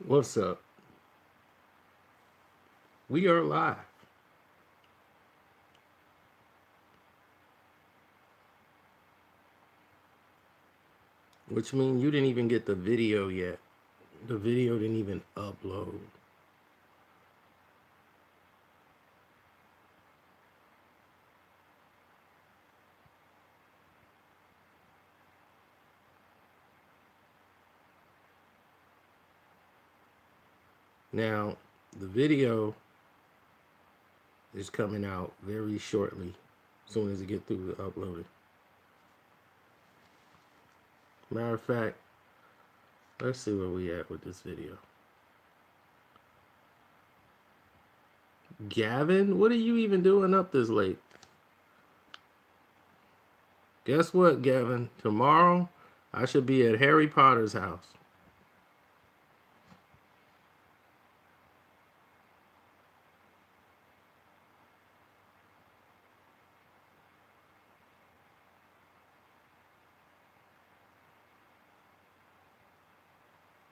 What's up? We are live, which means you didn't even get the video yet. The video didn't even upload. Now, the video is coming out very shortly, as soon as it get through the uploading. Matter of fact, let's see where we at with this video. Gavin, what are you even doing up this late? Guess what, Gavin? Tomorrow, I should be at Harry Potter's house.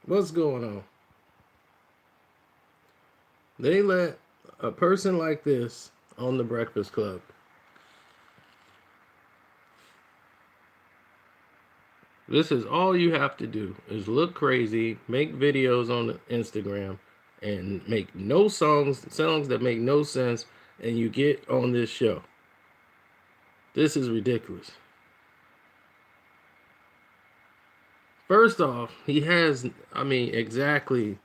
What's going on? They let a person like this on the Breakfast Club. This is all you have to do is look crazy, make videos on Instagram, and make no songs that make no sense, and you get on this show. This is ridiculous. First off, he has, exactly,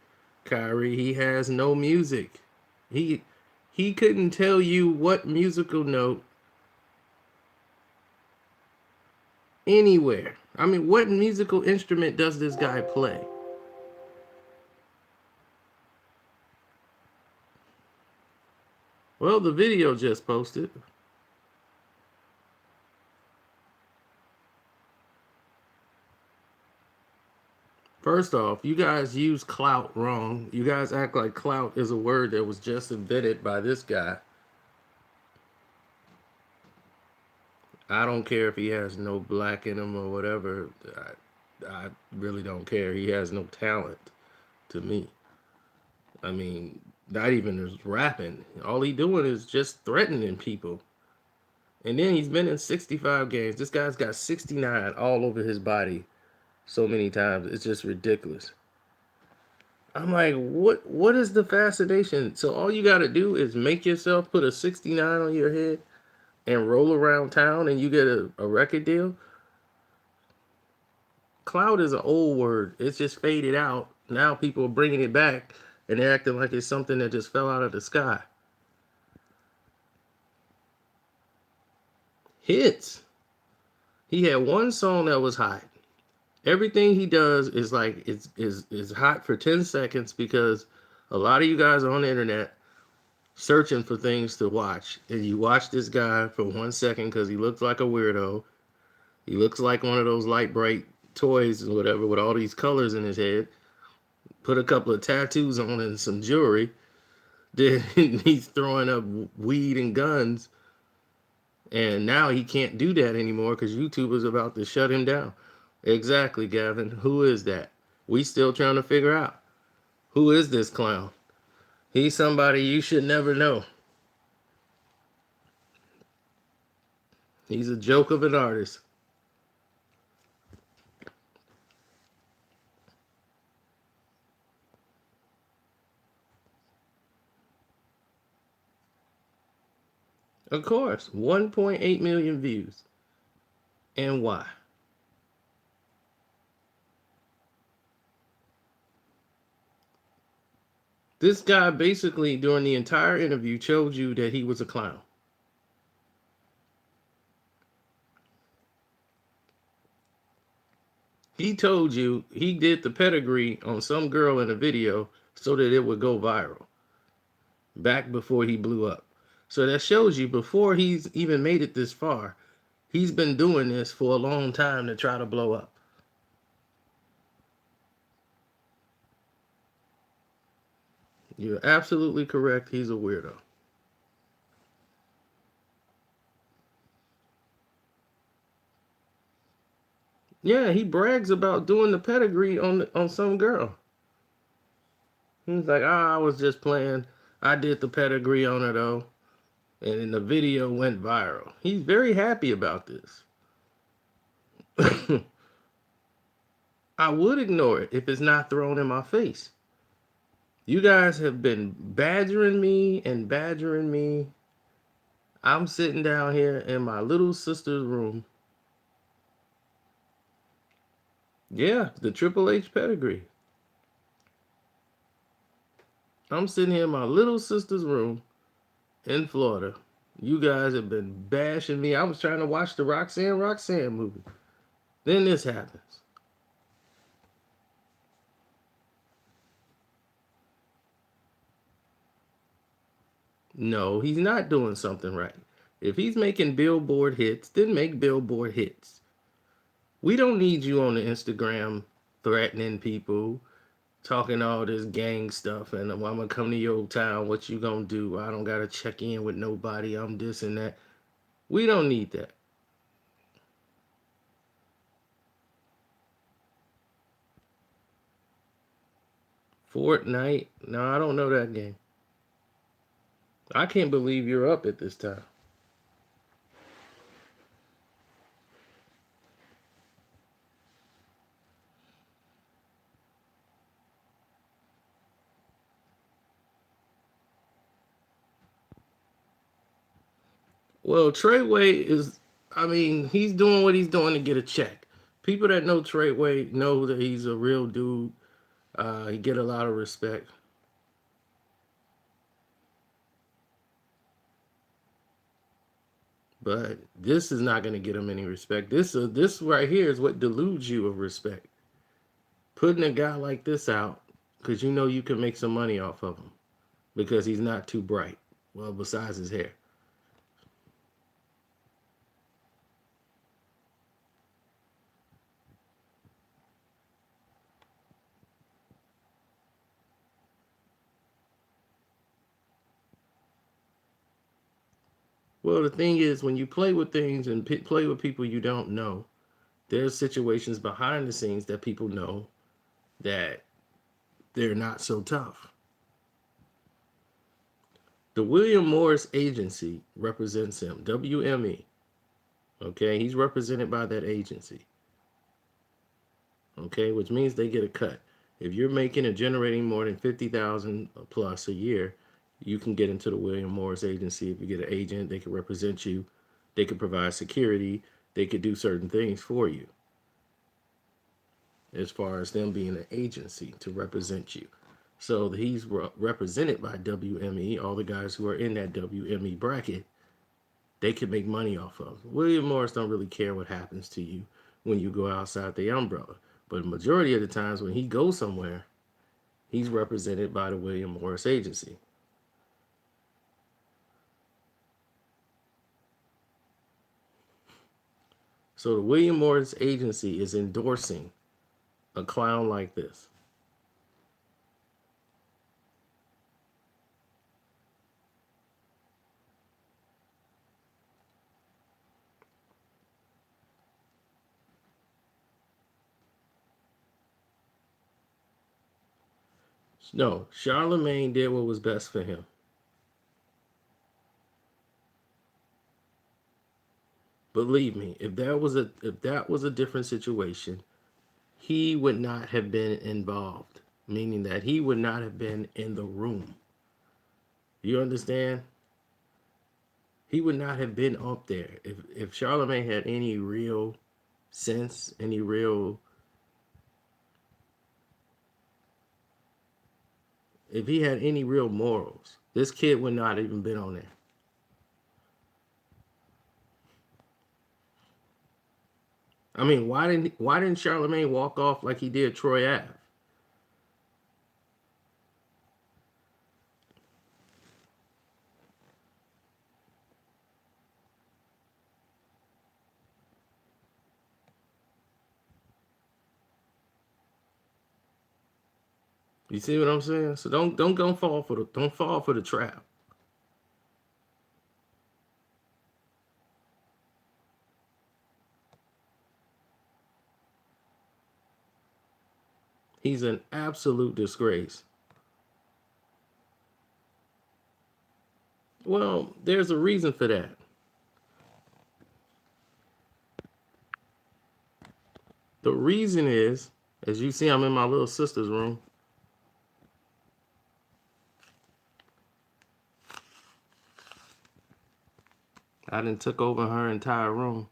Kyrie, he has no music. He he couldn't tell you what musical note anywhere. What musical instrument does this guy play? Well, the video just posted. First off, you guys use clout wrong. You guys act like clout is a word that was just invented by this guy. I don't care if he has no black in him or whatever. I really don't care. He has no talent to me. I mean, not even his rapping. All he doing is just threatening people. And then he's been in 65 games. This guy's got 69 all over his body so many times. It's just ridiculous. I'm like, what is the fascination? So all you gotta do is make yourself put a 69 on your head and roll around town and you get a record deal? Cloud is an old word. It's just faded out. Now people are bringing it back and they're acting like it's something that just fell out of the sky. Hits. He had one song that was hot. Everything he does is like is hot for 10 seconds because a lot of you guys are on the internet searching for things to watch. And you watch this guy for 1 second because he looks like a weirdo. He looks like one of those light bright toys and whatever with all these colors in his head. Put a couple of tattoos on and some jewelry. Then he's throwing up weed and guns. And now he can't do that anymore because YouTube is about to shut him down. Exactly, Gavin. Who is that? We still trying to figure out. Who is this clown? He's somebody you should never know. He's a joke of an artist. Of course, 1.8 million views. And why? This guy basically, during the entire interview, told you that he was a clown. He told you he did the pedigree on some girl in a video so that it would go viral back before he blew up. So that shows you before he's even made it this far, he's been doing this for a long time to try to blow up. You're absolutely correct. He's a weirdo. Yeah, he brags about doing the pedigree on some girl. He's like, I was just playing. I did the pedigree on her though, and then the video went viral. He's very happy about this. I would ignore it if it's not thrown in my face. You guys have been badgering me and badgering me. I'm sitting down here in my little sister's room. Yeah, the Triple H pedigree. I'm sitting here in my little sister's room in Florida. You guys have been bashing me. I was trying to watch the Roxanne movie. Then this happens. No, he's not doing something right. If he's making Billboard hits, then make Billboard hits. We don't need you on the Instagram threatening people, talking all this gang stuff, and I'm gonna come to your town. What you gonna do? I don't gotta check in with nobody. I'm this and that. We don't need that. Fortnite? No, I don't know that game. I can't believe you're up at this time. Well, Treyway is, I mean, he's doing what he's doing to get a check. People that know Treyway know that he's a real dude. He get a lot of respect. But this is not going to get him any respect. This right here is what deludes you of respect. Putting a guy like this out because you know you can make some money off of him because he's not too bright. Well, besides his hair. Well, the thing is, when you play with things and play with people you don't know, there's situations behind the scenes that people know that they're not so tough. The William Morris Agency represents him, WME. Okay, he's represented by that agency. Okay, which means they get a cut. If you're making and generating more than 50,000 plus a year, you can get into the William Morris Agency. If you get an agent, they can represent you. They could provide security. They could do certain things for you as far as them being an agency to represent you. So he's represented by WME. All the guys who are in that WME bracket, they can make money off of. William Morris don't really care what happens to you when you go outside the umbrella. But the majority of the times when he goes somewhere, he's represented by the William Morris Agency. So the William Morris Agency is endorsing a clown like this. No, Charlemagne did what was best for him. Believe me, if that was a different situation, he would not have been involved, meaning that he would not have been in the room. You understand? He would not have been up there. If Charlemagne had any real sense, any real, if he had any real morals, this kid would not have even been on there. I mean, why didn't Charlemagne walk off like he did Troy Ave? You see what I'm saying? So don't fall for the trap. He's an absolute disgrace. Well, there's a reason for that. The reason is, as you see, I'm in my little sister's room. I done took over her entire room.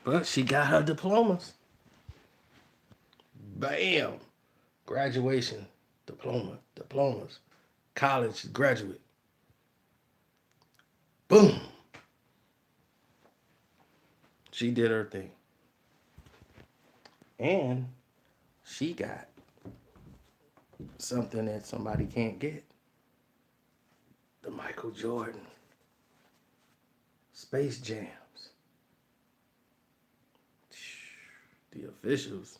But she got her diplomas. Bam! Graduation, diplomas, college graduate. Boom! She did her thing. And she got something that somebody can't get. The Michael Jordan Space Jams. The officials.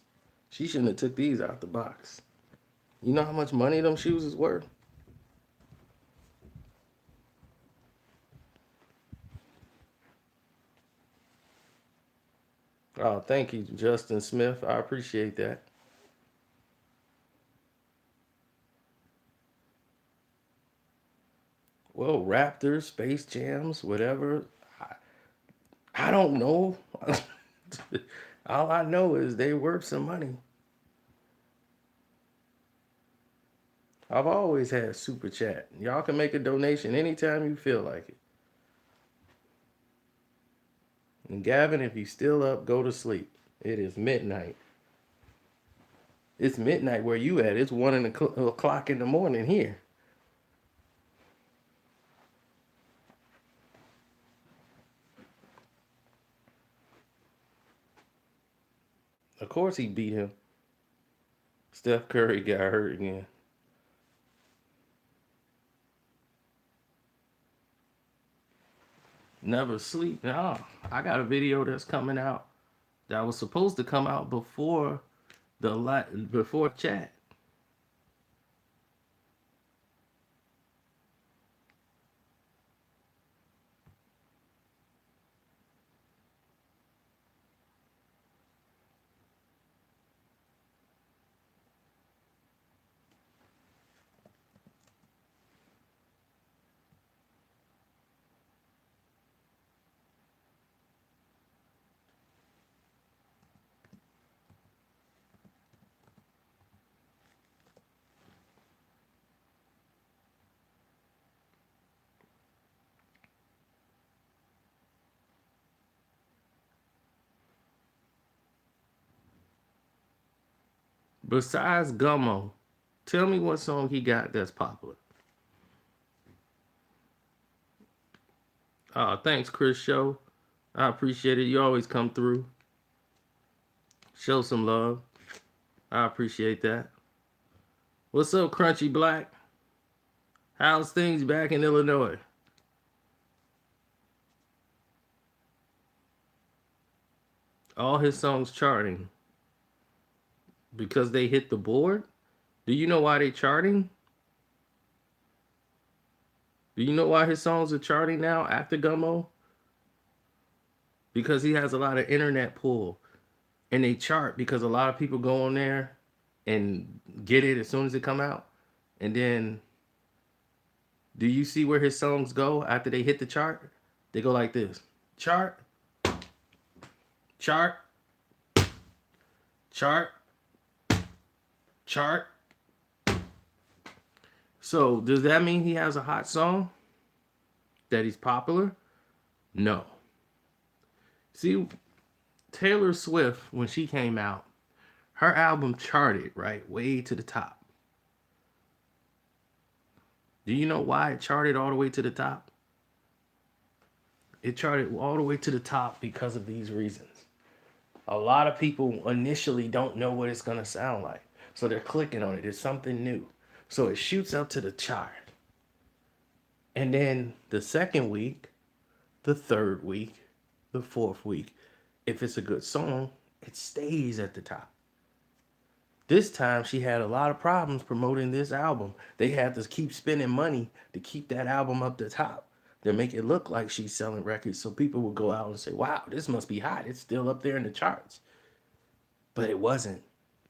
She shouldn't have took these out the box. You know how much money them shoes is worth? Oh, thank you, Justin Smith. I appreciate that. Well, Raptors, Space Jams, whatever. I don't know. All I know is they worth some money. I've always had super chat. Y'all can make a donation anytime you feel like it. And Gavin, if you still up, go to sleep. It is midnight. It's midnight where you at. It's 1 o'clock in the morning here. Of course he beat him. Steph Curry got hurt again. Never sleep. Nah, I got a video that's coming out that was supposed to come out before chat. Besides Gummo, tell me what song he got that's popular. Thanks, Chris Show. I appreciate it. You always come through. Show some love. I appreciate that. What's up, Crunchy Black? How's things back in Illinois? All his songs charting because they hit the board. Do you know why they charting? Do you know why his songs are charting now after Gummo? Because he has a lot of internet pull. And they chart because a lot of people go on there and get it as soon as it come out. And then do you see where his songs go after they hit the chart? They go like this. Chart, chart, chart, chart. So does that mean he has a hot song? That he's popular? No. See, Taylor Swift, when she came out, her album charted, right, way to the top. Do you know why it charted all the way to the top? It charted all the way to the top because of these reasons. A lot of people initially don't know what it's going to sound like. So they're clicking on it. It's something new. So it shoots up to the chart. And then the second week, the third week, the fourth week, if it's a good song, it stays at the top. This time she had a lot of problems promoting this album. They had to keep spending money to keep that album up the top. To make it look like she's selling records so people would go out and say, wow, this must be hot. It's still up there in the charts. But it wasn't.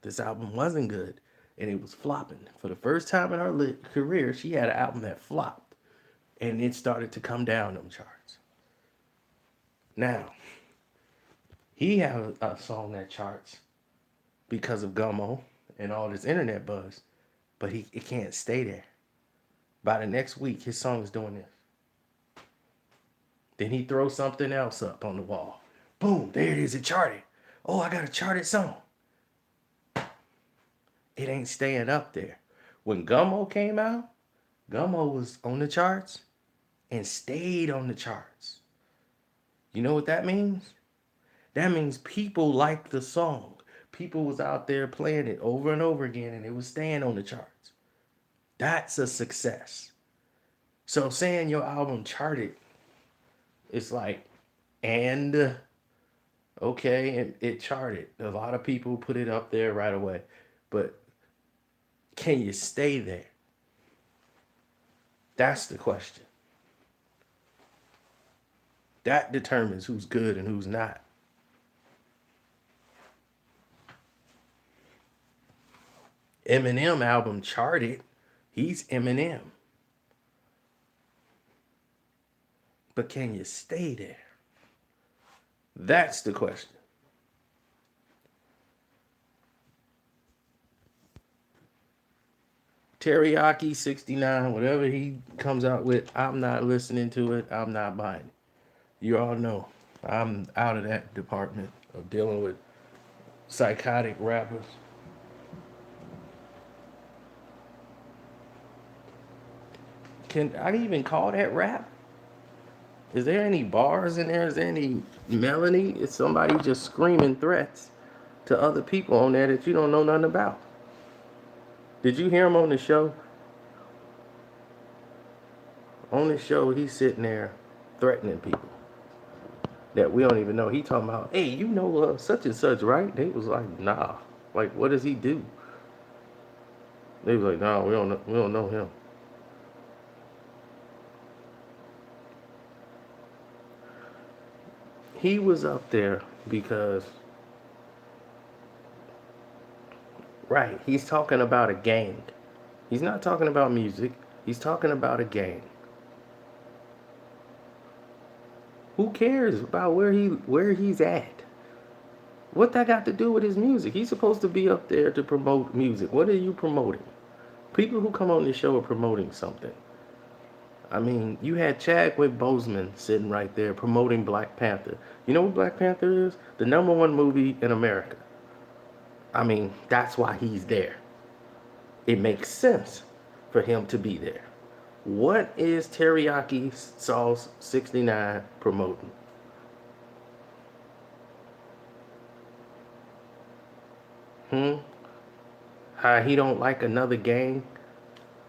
This album wasn't good, and it was flopping. For the first time in her career, she had an album that flopped, and it started to come down them charts. Now, he has a song that charts because of Gummo and all this internet buzz, but it can't stay there. By the next week, his song is doing this. Then he throws something else up on the wall. Boom, there it is, it charted. Oh, I got a charted song. It ain't staying up there. When Gummo came out, Gummo was on the charts and stayed on the charts. You know what that means? That means people liked the song. People was out there playing it over and over again, and it was staying on the charts. That's a success. So saying your album charted, it's like, and okay, it charted. A lot of people put it up there right away. But can you stay there? That's the question. That determines who's good and who's not. Eminem album charted. He's Eminem. But can you stay there? That's the question. Teriyaki 6ix9ine, whatever he comes out with, I'm not listening to it. I'm not buying it. You all know I'm out of that department of dealing with psychotic rappers. Can I even call that rap? Is there any bars in there? Is there any melody? Is somebody just screaming threats to other people on there that you don't know nothing about? Did you hear him on the show? On the show, he's sitting there threatening people that we don't even know. He talking about, hey, you know such and such, right? They was like, nah. Like, what does he do? They was like, nah, we don't know him. He was up there because, right, he's talking about a gang. He's not talking about music. He's talking about a gang. Who cares about where he's at? What that got to do with his music? He's supposed to be up there to promote music. What are you promoting? People who come on this show are promoting something. I mean, you had Chadwick Boseman sitting right there promoting Black Panther. You know what Black Panther is? The #1 movie in America. I mean, that's why he's there. It makes sense for him to be there. What is Teriyaki Sauce 6ix9ine promoting? Hmm? How he don't like another gang?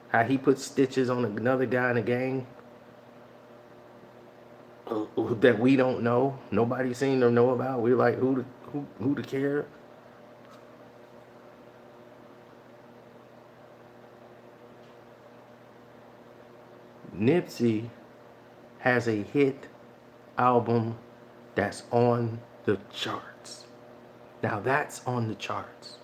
How he puts stitches on another guy in a gang that we don't know? Nobody seemed to know about. We're like, who to care? Nipsey has a hit album that's on the charts. Now that's on the charts.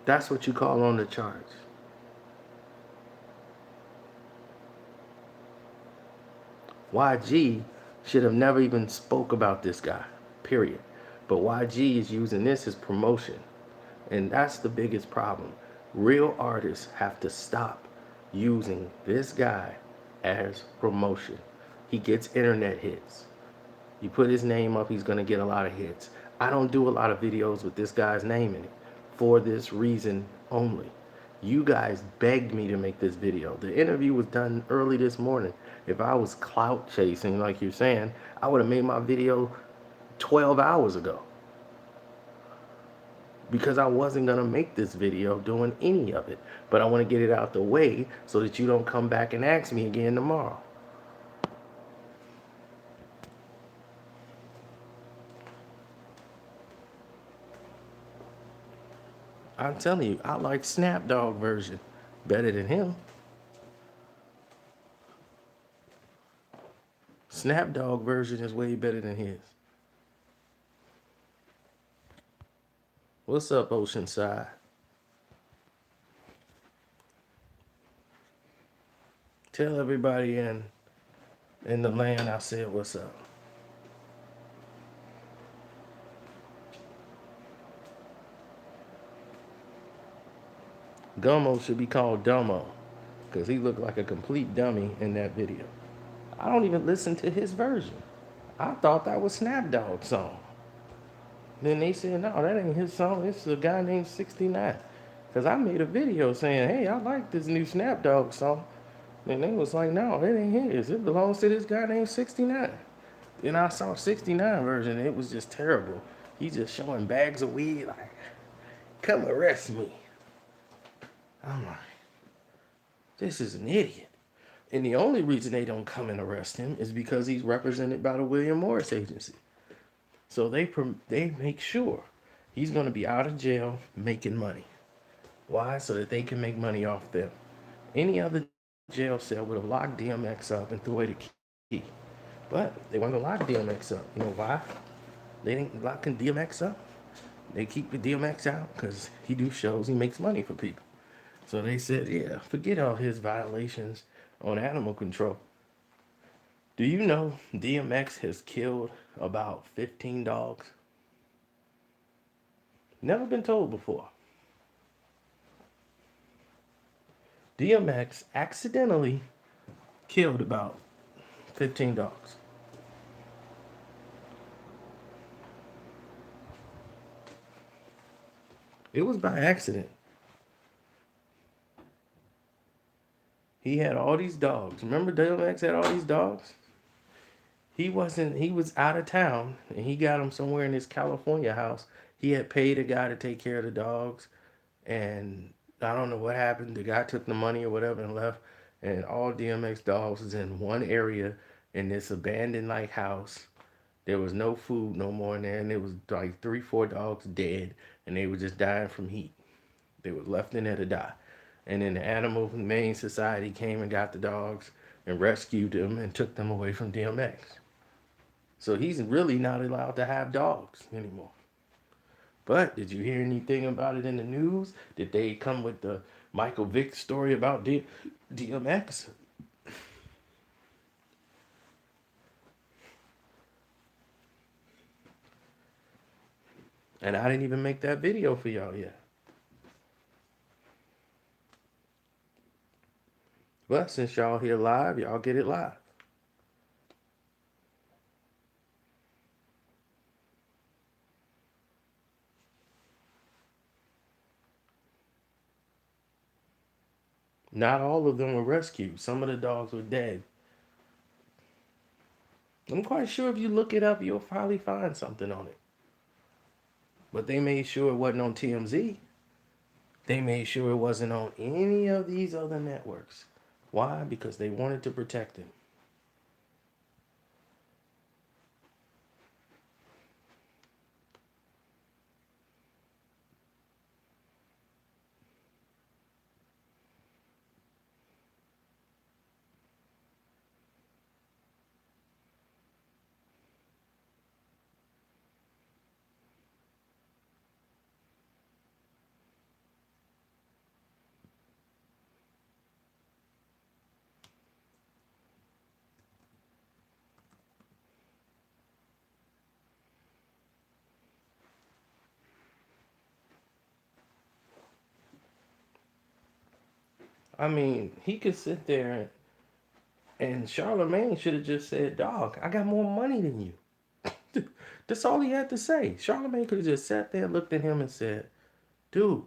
That's what you call on the charts. YG should have never even spoke about this guy, period. But YG is using this as promotion. And that's the biggest problem. Real artists have to stop using this guy as promotion. He gets internet hits. You put his name up, he's going to get a lot of hits. I don't do a lot of videos with this guy's name in it for this reason only. You guys begged me to make this video. The interview was done early this morning. If I was clout chasing, like you're saying, I would have made my video 12 hours ago. Because I wasn't going to make this video doing any of it. But I want to get it out the way so that you don't come back and ask me again tomorrow. I'm telling you, I like Snapdog version better than him. Snapdog version is way better than his. What's up, Oceanside? Tell everybody in the land I said what's up. Gummo should be called Dumbo because he looked like a complete dummy in that video. I don't even listen to his version. I thought that was Snapdog's song. Then they said, no, that ain't his song. It's a guy named 6ix9ine. Because I made a video saying, hey, I like this new Snapdog song. And they was like, no, it ain't his. It belongs to this guy named 6ix9ine. Then I saw 6ix9ine version. It was just terrible. He just showing bags of weed like, come arrest me. I'm like, this is an idiot. And the only reason they don't come and arrest him is because he's represented by the William Morris Agency. So they make sure he's going to be out of jail making money. Why? So that they can make money off them. Any other jail cell would have locked DMX up and threw away the key. But they weren't going to lock DMX up. You know why? They ain't locking DMX up. They keep the DMX out because he do shows. He makes money for people. So they said, yeah, forget all his violations on animal control. Do you know DMX has killed about 15 dogs? Never been told before. DMX accidentally killed about 15 dogs. It was by accident. He had all these dogs. Remember DMX had all these dogs? He was out of town and he got them somewhere in his California house. He had paid a guy to take care of the dogs and I don't know what happened. The guy took the money or whatever and left and all DMX dogs was in one area in this abandoned like house. There was no food no more in there and there was like 3, 4 dogs dead and they were just dying from heat. They were left in there to die. And then the Animal Humane Society came and got the dogs and rescued them and took them away from DMX. So he's really not allowed to have dogs anymore. But did you hear anything about it in the news? Did they come with the Michael Vick story about DMX? And I didn't even make that video for y'all yet. But since y'all here live, y'all get it live. Not all of them were rescued. Some of the dogs were dead. I'm quite sure if you look it up, you'll probably find something on it. But they made sure it wasn't on TMZ. They made sure it wasn't on any of these other networks. Why? Because they wanted to protect him. I mean, he could sit there and Charlemagne should have just said, dog, I got more money than you. That's all he had to say. Charlemagne could have just sat there, looked at him, and said, dude,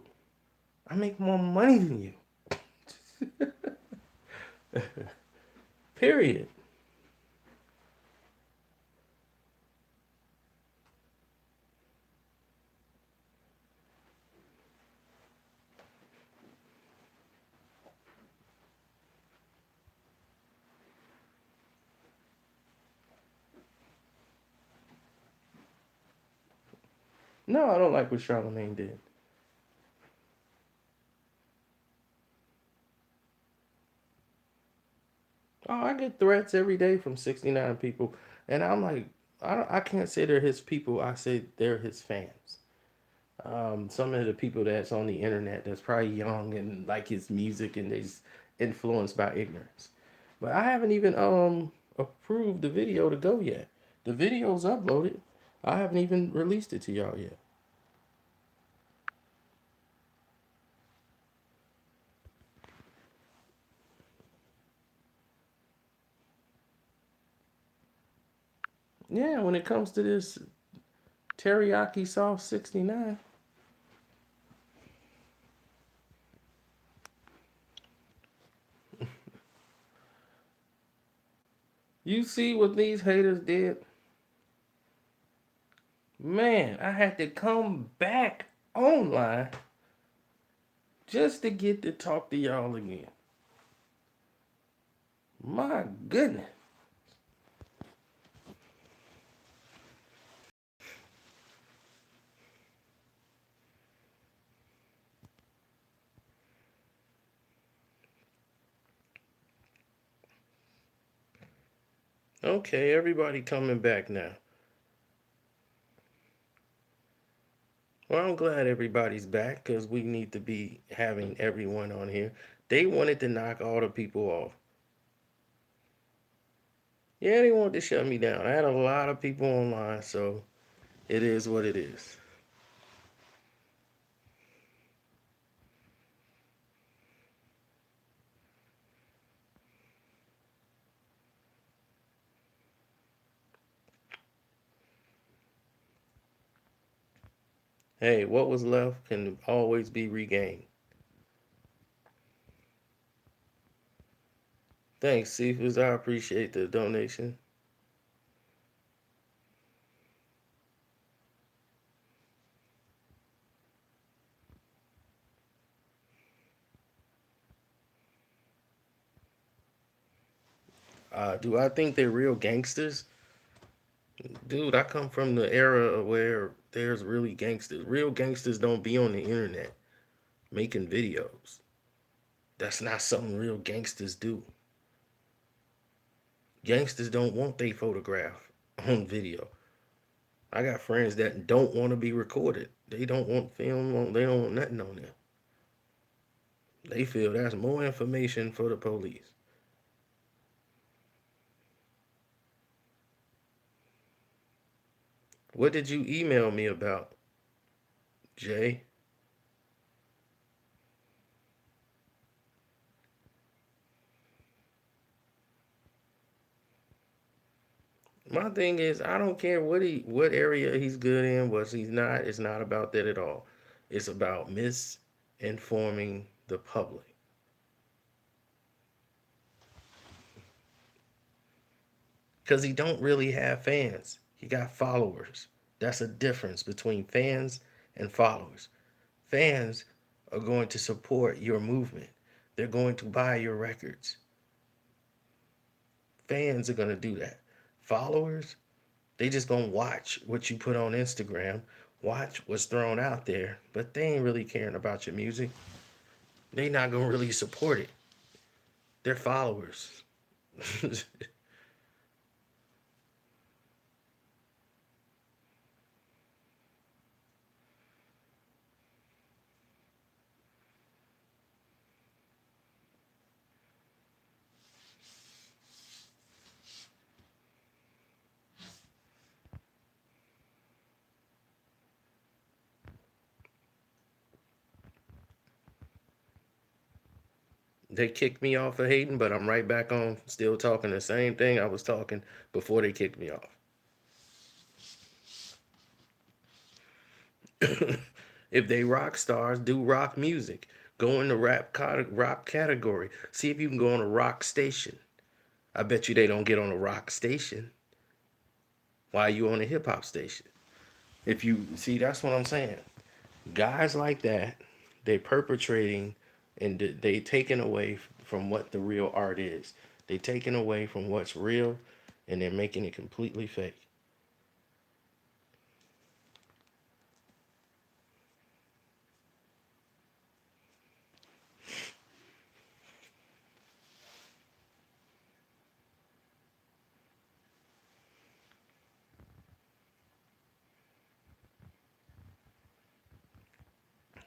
I make more money than you. Period. No, I don't like what Charlemagne did. Oh, I get threats every day from 6ix9ine people, and I'm like, I can't say they're his people. I say they're his fans. Some of the people that's on the internet that's probably young and like his music and they's influenced by ignorance. But I haven't even approved the video to go yet. The video's uploaded. I haven't even released it to y'all yet. Yeah, when it comes to this teriyaki sauce 69, you see what these haters did? Man, I had to come back online just to get to talk to y'all again. My goodness. Okay, everybody coming back now. Well, I'm glad everybody's back because we need to be having everyone on here. They wanted to knock all the people off. Yeah, they wanted to shut me down. I had a lot of people online, so it is what it is. Hey, what was left can always be regained. Thanks, Cephas. I appreciate the donation. Do I think they're real gangsters? Dude, I come from the era where there's really gangsters. Real gangsters don't be on the internet making videos. That's not something real gangsters do. Gangsters don't want their photograph on video. I got friends that don't want to be recorded. They don't want film. They don't want nothing on there. They feel that's more information for the police. What did you email me about, Jay? My thing is, I don't care what area he's good in, what he's not. It's not about that at all. It's about misinforming the public because he don't really have fans. He got followers. That's a difference between fans and followers. Fans are going to support your movement. They're going to buy your records. Fans are going to do that. Followers, they just going to watch what you put on Instagram, watch what's thrown out there, but they ain't really caring about your music. They not going to really support it. They're followers. They kicked me off of hating, but I'm right back on still talking the same thing I was talking before they kicked me off. If they rock stars, do rock music. Go in the rock category. See if you can go on a rock station. I bet you they don't get on a rock station. Why are you on a hip hop station? If you see, that's what I'm saying. Guys like that, they perpetrating and they taking away from what the real art is. They taking away from what's real, and they're making it completely fake.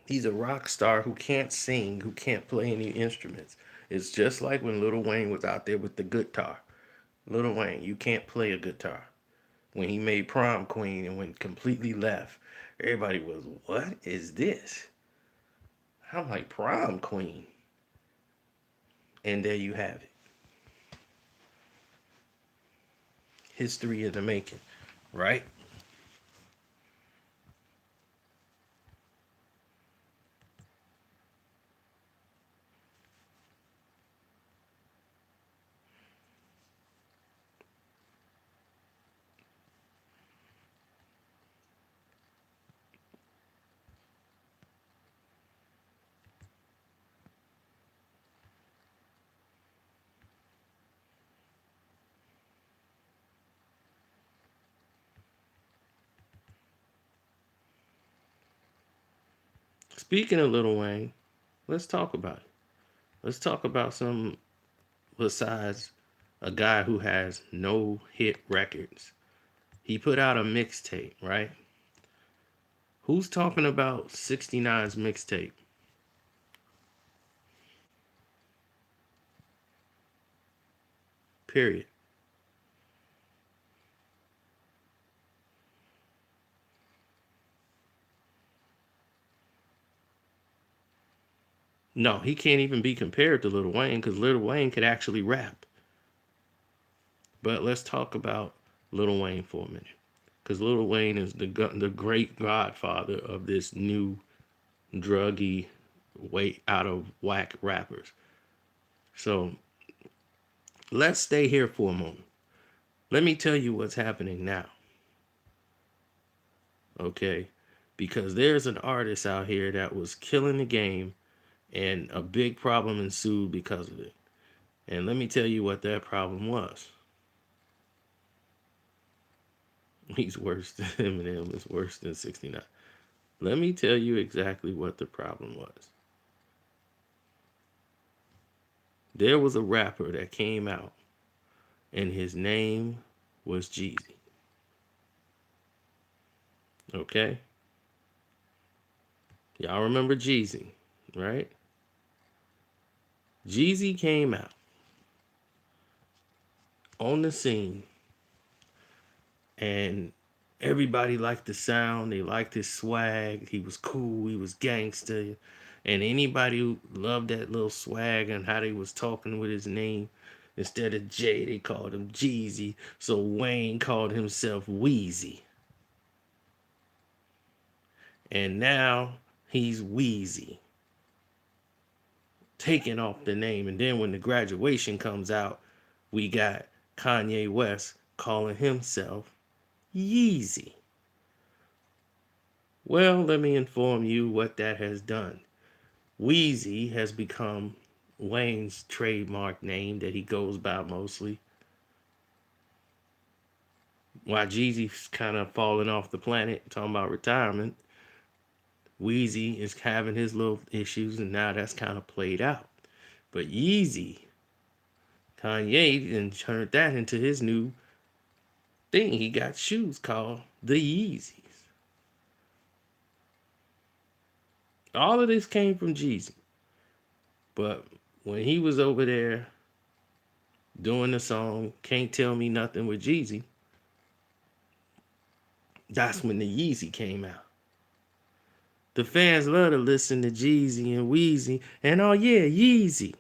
He's a rock star who can't sing, who can't play any instruments. It's just like when Lil Wayne was out there with the guitar. Lil Wayne, you can't play a guitar. When he made Prom Queen and went completely left, everybody was, what is this? I'm like, Prom Queen. And there you have it. History in the making, right? Speaking of Lil Wayne, let's talk about it. Let's talk about some besides a guy who has no hit records. He put out a mixtape, right? Who's talking about 6ix9ine's mixtape? Period. No, he can't even be compared to Lil Wayne because Lil Wayne could actually rap. But let's talk about Lil Wayne for a minute. Because Lil Wayne is the great godfather of this new druggy, way out of whack rappers. So let's stay here for a moment. Let me tell you what's happening now, okay? Because there's an artist out here that was killing the game and a big problem ensued because of it. And let me tell you what that problem was. He's worse than Eminem, is worse than 6ix9ine. Let me tell you exactly what the problem was. There was a rapper that came out, and his name was Jeezy. Okay? Y'all remember Jeezy, right? Jeezy came out on the scene, and everybody liked the sound. They liked his swag. He was cool. He was gangster. And anybody who loved that little swag and how they was talking with his name, instead of J, they called him Jeezy. So Wayne called himself Wheezy. And now he's Wheezy, taking off the name. And then when the graduation comes out, we got Kanye West calling himself Yeezy. Well, let me inform you what that has done. Wheezy has become Wayne's trademark name that he goes by mostly. While Jeezy's kind of falling off the planet, talking about retirement, Wheezy is having his little issues, and now that's kind of played out. But Yeezy, Kanye, then turned that into his new thing. He got shoes called the Yeezys. All of this came from Jeezy. But when he was over there doing the song Can't Tell Me Nothing with Jeezy, that's when the Yeezy came out. The fans love to listen to Jeezy and Wheezy, and oh yeah, Yeezy.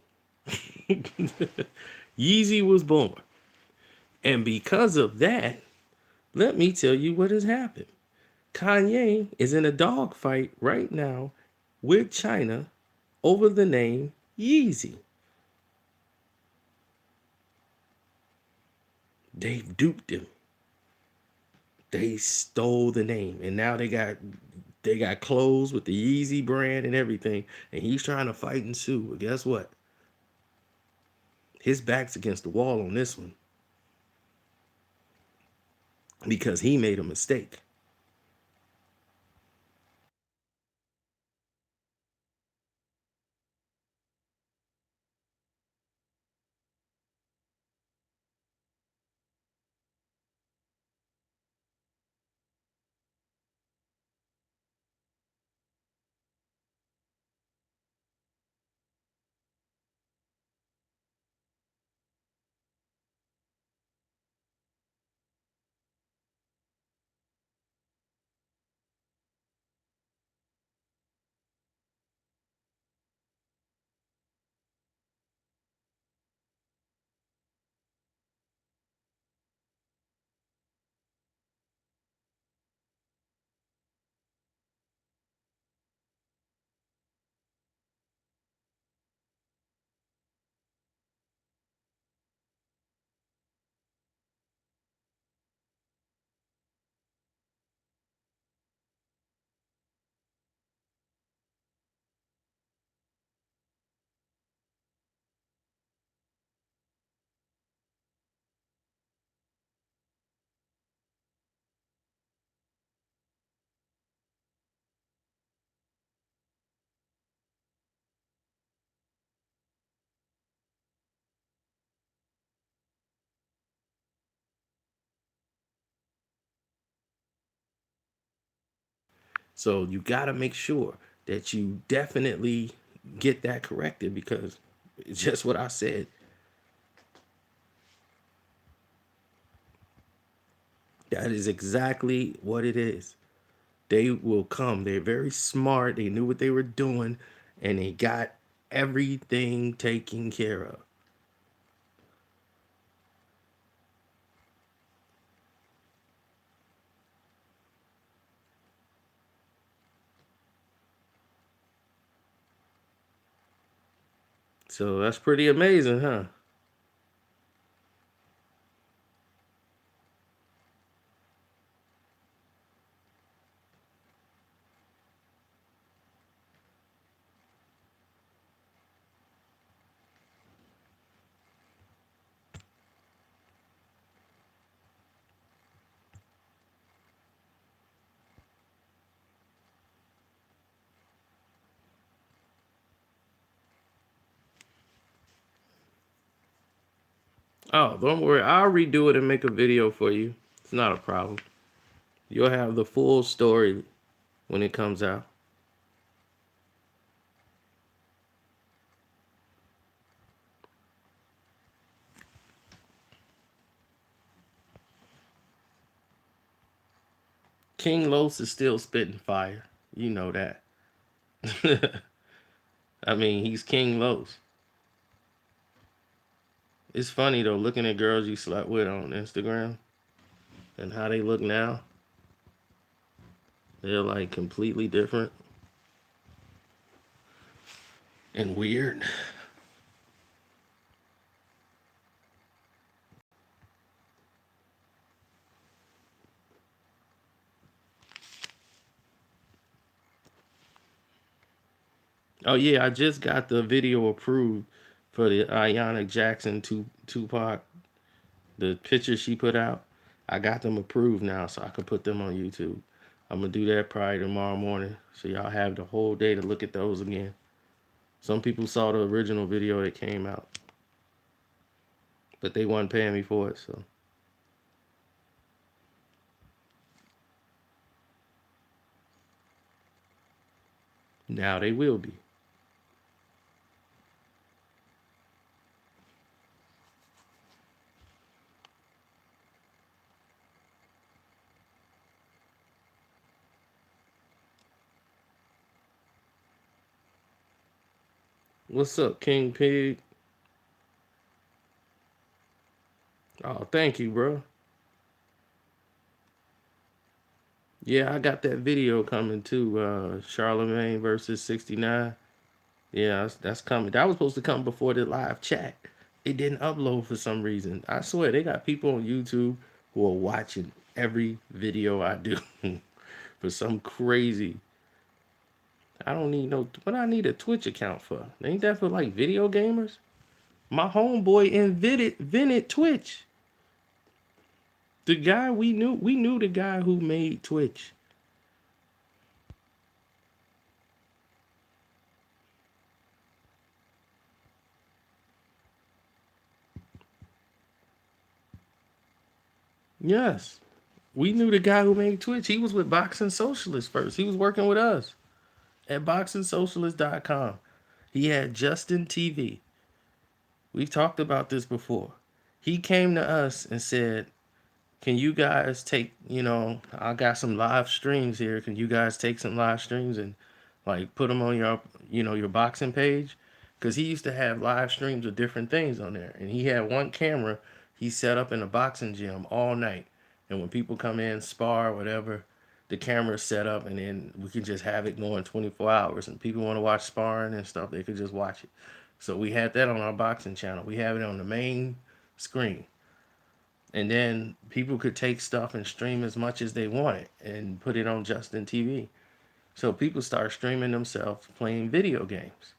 Yeezy was born. And because of that, let me tell you what has happened. Kanye is in a dogfight right now with China over the name Yeezy. They've duped him. They stole the name, and now they got clothes with the Yeezy brand and everything, and he's trying to fight and sue. But guess what? His back's against the wall on this one because he made a mistake. So you got to make sure that you definitely get that corrected, because it's just what I said. That is exactly what it is. They will come. They're very smart. They knew what they were doing, and they got everything taken care of. So that's pretty amazing, huh? Oh, don't worry. I'll redo it and make a video for you. It's not a problem. You'll have the full story when it comes out. King Los is still spitting fire. You know that. I mean, he's King Los. It's funny though, looking at girls you slept with on Instagram and how they look now. They're like completely different and weird. Oh yeah, I just got the video approved for the Ayanna Jackson Tupac, the picture she put out. I got them approved now, so I can put them on YouTube. I'm gonna do that probably tomorrow morning, so y'all have the whole day to look at those again. Some people saw the original video that came out, but they wasn't paying me for it, so now they will be. What's up, King Pig? Oh, thank you, bro. Yeah, I got that video coming too. Charlemagne versus 6ix9ine. Yeah, that's coming. That was supposed to come before the live chat. It didn't upload for some reason. I swear they got people on YouTube who are watching every video I do for some crazy. I don't need no. What I need a Twitch account for? Ain't that for like video gamers? My homeboy invented Twitch. The guy we knew the guy who made Twitch. Yes. We knew the guy who made Twitch. He was with Boxing Socialist first. He was working with us at boxingsocialist.com. He had Justin TV. We've talked about this before. He came to us and said, can you guys take, I got some live streams here. Can you guys take some live streams and like put them on your boxing page? Because he used to have live streams of different things on there. And he had one camera he set up in a boxing gym all night. And when people come in, spar, whatever, the camera's set up and then we could just have it going 24 hours. And people want to watch sparring and stuff, they could just watch it. So we had that on our boxing channel. We have it on the main screen. And then people could take stuff and stream as much as they wanted and put it on Justin TV. So people start streaming themselves playing video games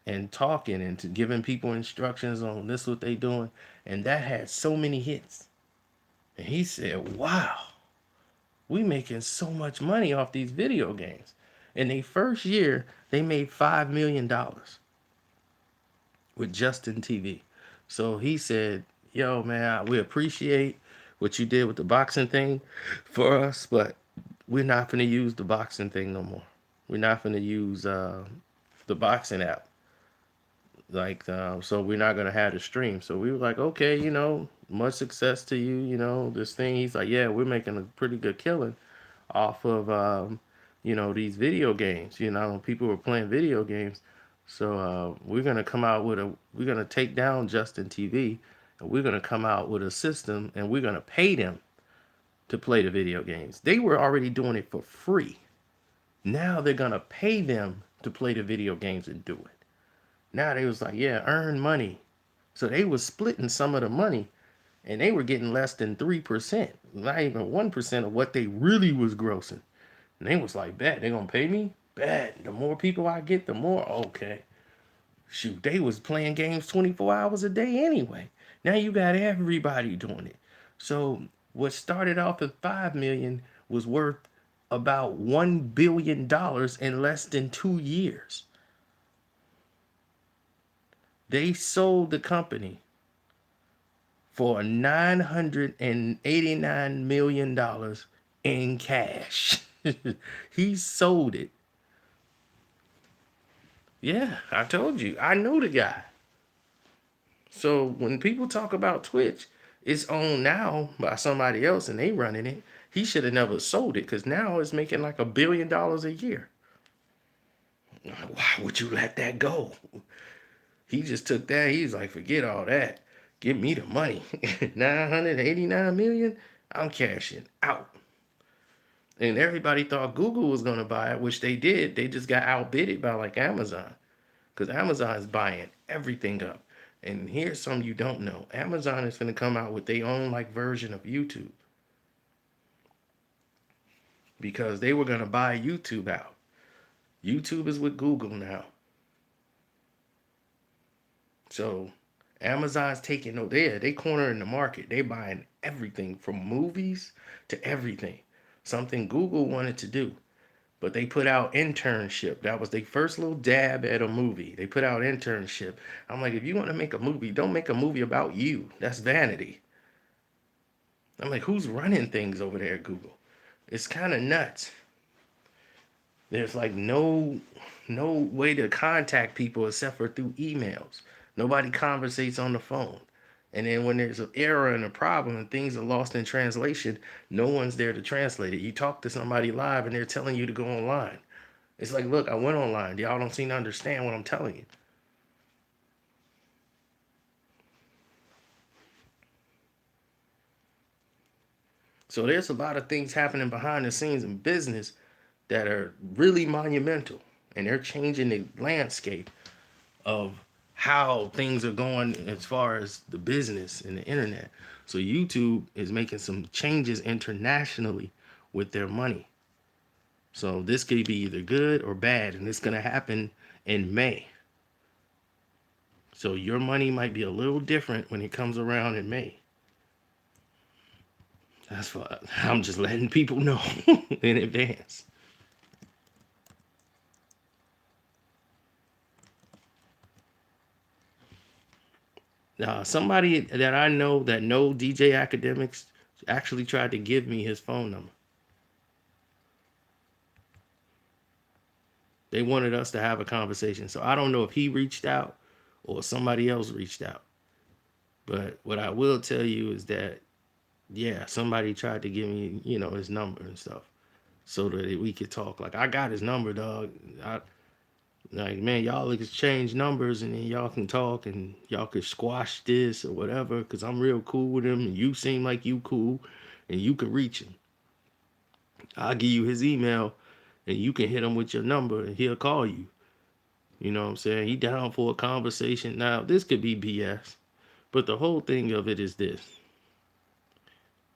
and talking and giving people instructions on this what they doing. And that had so many hits. And he said, wow, we making so much money off these video games. In their first year, they made $5 million with Justin TV. So he said, yo, man, we appreciate what you did with the boxing thing for us, but we're not going to use the boxing thing no more. We're not going to use the boxing app. Like, so we're not going to have the stream. So we were like, okay, much success to you, this thing. He's like, yeah, we're making a pretty good killing off of, these video games. People were playing video games. So we're going to come out with we're going to take down Justin TV, and we're going to come out with a system, and we're going to pay them to play the video games. They were already doing it for free. Now they're gonna pay them to play the video games and do it. Now they was like, yeah, earn money. So they was splitting some of the money, and they were getting less than 3%, not even 1% of what they really was grossing. And they was like, bet, they gonna pay me? Bet. The more people I get, the more. Okay. Shoot, they was playing games 24 hours a day anyway. Now you got everybody doing it. So what started off at 5 million was worth about $1 billion in less than 2 years. They sold the company for $989 million in cash. He sold it. Yeah, I told you. I know the guy. So when people talk about Twitch, it's owned now by somebody else and they running it. He should have never sold it because now it's making like $1 billion a year. Why would you let that go? He just took that. He's like, forget all that. Give me the money. 989 million. I'm cashing out. And everybody thought Google was gonna buy it, which they did. They just got outbidded by like Amazon. Because Amazon is buying everything up. And here's something you don't know. Amazon is going to come out with their own like version of YouTube. Because they were going to buy YouTube out. YouTube is with Google now. So Amazon's taking no there. They cornering the market. They buying everything from movies to everything. Something Google wanted to do. But they put out internship. That was their first little dab at a movie. They put out internship. I'm like, if you want to make a movie, don't make a movie about you. That's vanity. I'm like, who's running things over there at Google? It's kind of nuts. There's like no way to contact people except for through emails. Nobody conversates on the phone. And then when there's an error and a problem and things are lost in translation, no one's there to translate it. You talk to somebody live and they're telling you to go online. It's like, look, I went online. Y'all don't seem to understand what I'm telling you. So there's a lot of things happening behind the scenes in business that are really monumental. And they're changing the landscape of how things are going as far as the business and the internet. So YouTube is making some changes internationally with their money. So this could be either good or bad, and it's going to happen in May. So your money might be a little different when it comes around in May. That's what I'm just letting people know in advance. Somebody that I know that know DJ Academics actually tried to give me his phone number. They wanted us to have a conversation. So I don't know if he reached out or somebody else reached out. But what I will tell you is that, yeah, somebody tried to give me, his number and stuff so that we could talk. Like, I got his number, dog. Like, man, y'all exchange numbers and then y'all can talk and y'all could squash this or whatever because I'm real cool with him and you seem like you cool and you can reach him. I'll give you his email and you can hit him with your number and he'll call you. You know what I'm saying? He down for a conversation. Now, this could be BS, but the whole thing of it is this.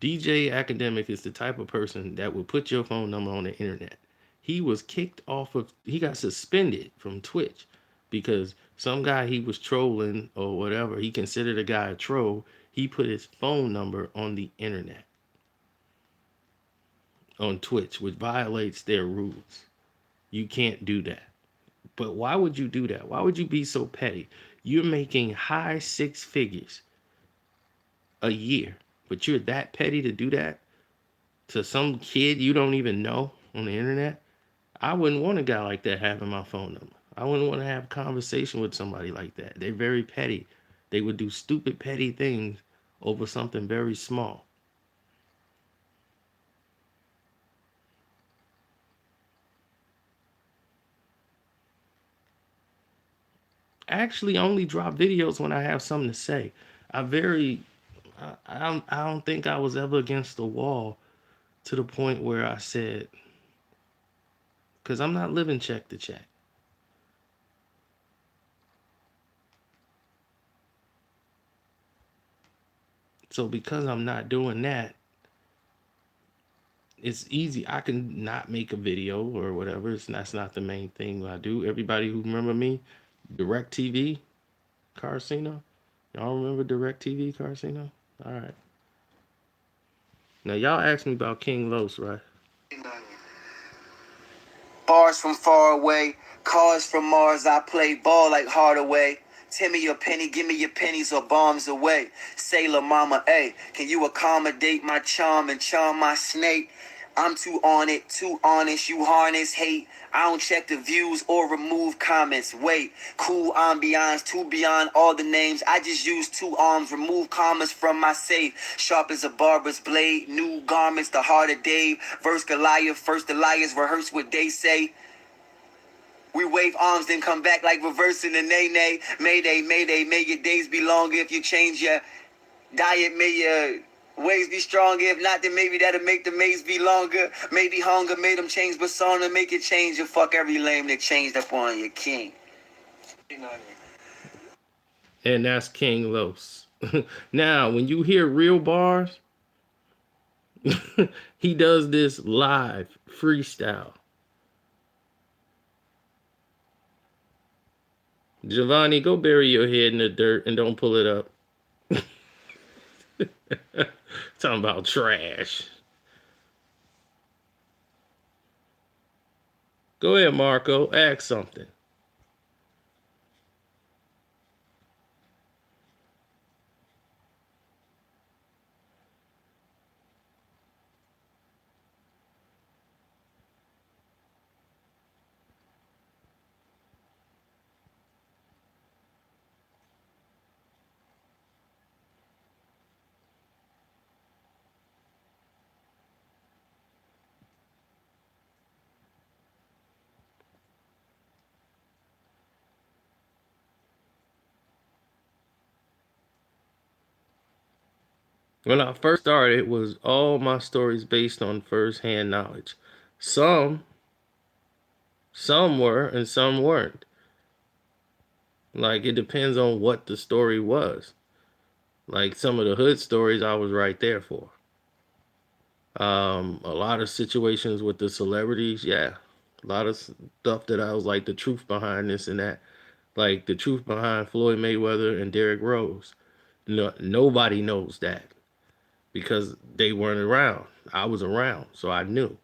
DJ Academic is the type of person that will put your phone number on the internet. He got suspended from Twitch because some guy he was trolling or whatever, he considered a guy a troll. He put his phone number on the internet on Twitch, which violates their rules. You can't do that. But why would you do that? Why would you be so petty? You're making high six figures a year, but you're that petty to do that? to some kid you don't even know on the internet, I wouldn't want a guy like that having my phone number. I wouldn't want to have a conversation with somebody like that. They're very petty. They would do stupid, petty things over something very small. I actually only drop videos when I have something to say. I very, I don't think I was ever against the wall to the point where I said, because I'm not living check to check. So because I'm not doing that, it's easy. I can not make a video or whatever. That's not the main thing I do. Everybody who remember me, Direct TV, Karceno. Y'all remember Direct TV, Karceno? All right. Now y'all asked me about King Los, right? Bars from far away, cars from Mars. I play ball like Hardaway. Tell me your penny, give me your pennies or bombs away. Sailor mama, hey, can you accommodate my charm and charm my snake? I'm too on it, too honest. You harness hate. I don't check the views or remove comments. Wait, cool ambiance, too beyond all the names. I just use two arms, remove commas from my safe. Sharp as a barber's blade, new garments, the heart of Dave. Verse Goliath, first Elias, rehearse what they say. We wave arms, then come back like reversing the nay-nay. Mayday, mayday, may your days be longer if you change your diet, may your ways be stronger. If not, then maybe that'll make the maze be longer. Maybe hunger made them change persona, make it change. You fuck every lame that changed up on your king. And that's King Los. Now, when you hear real bars, he does this live freestyle. Giovanni, go bury your head in the dirt and don't pull it up. Talking about trash. Go ahead, Marco. Ask something. When I first started, it was all my stories based on first-hand knowledge. Some, some were, and some weren't. Like it depends on what the story was. Like some of the hood stories, I was right there for. A lot of situations with the celebrities, yeah, a lot of stuff that I was like the truth behind this and that, like the truth behind Floyd Mayweather and Derrick Rose. No, nobody knows that because they weren't around. I was around, so I knew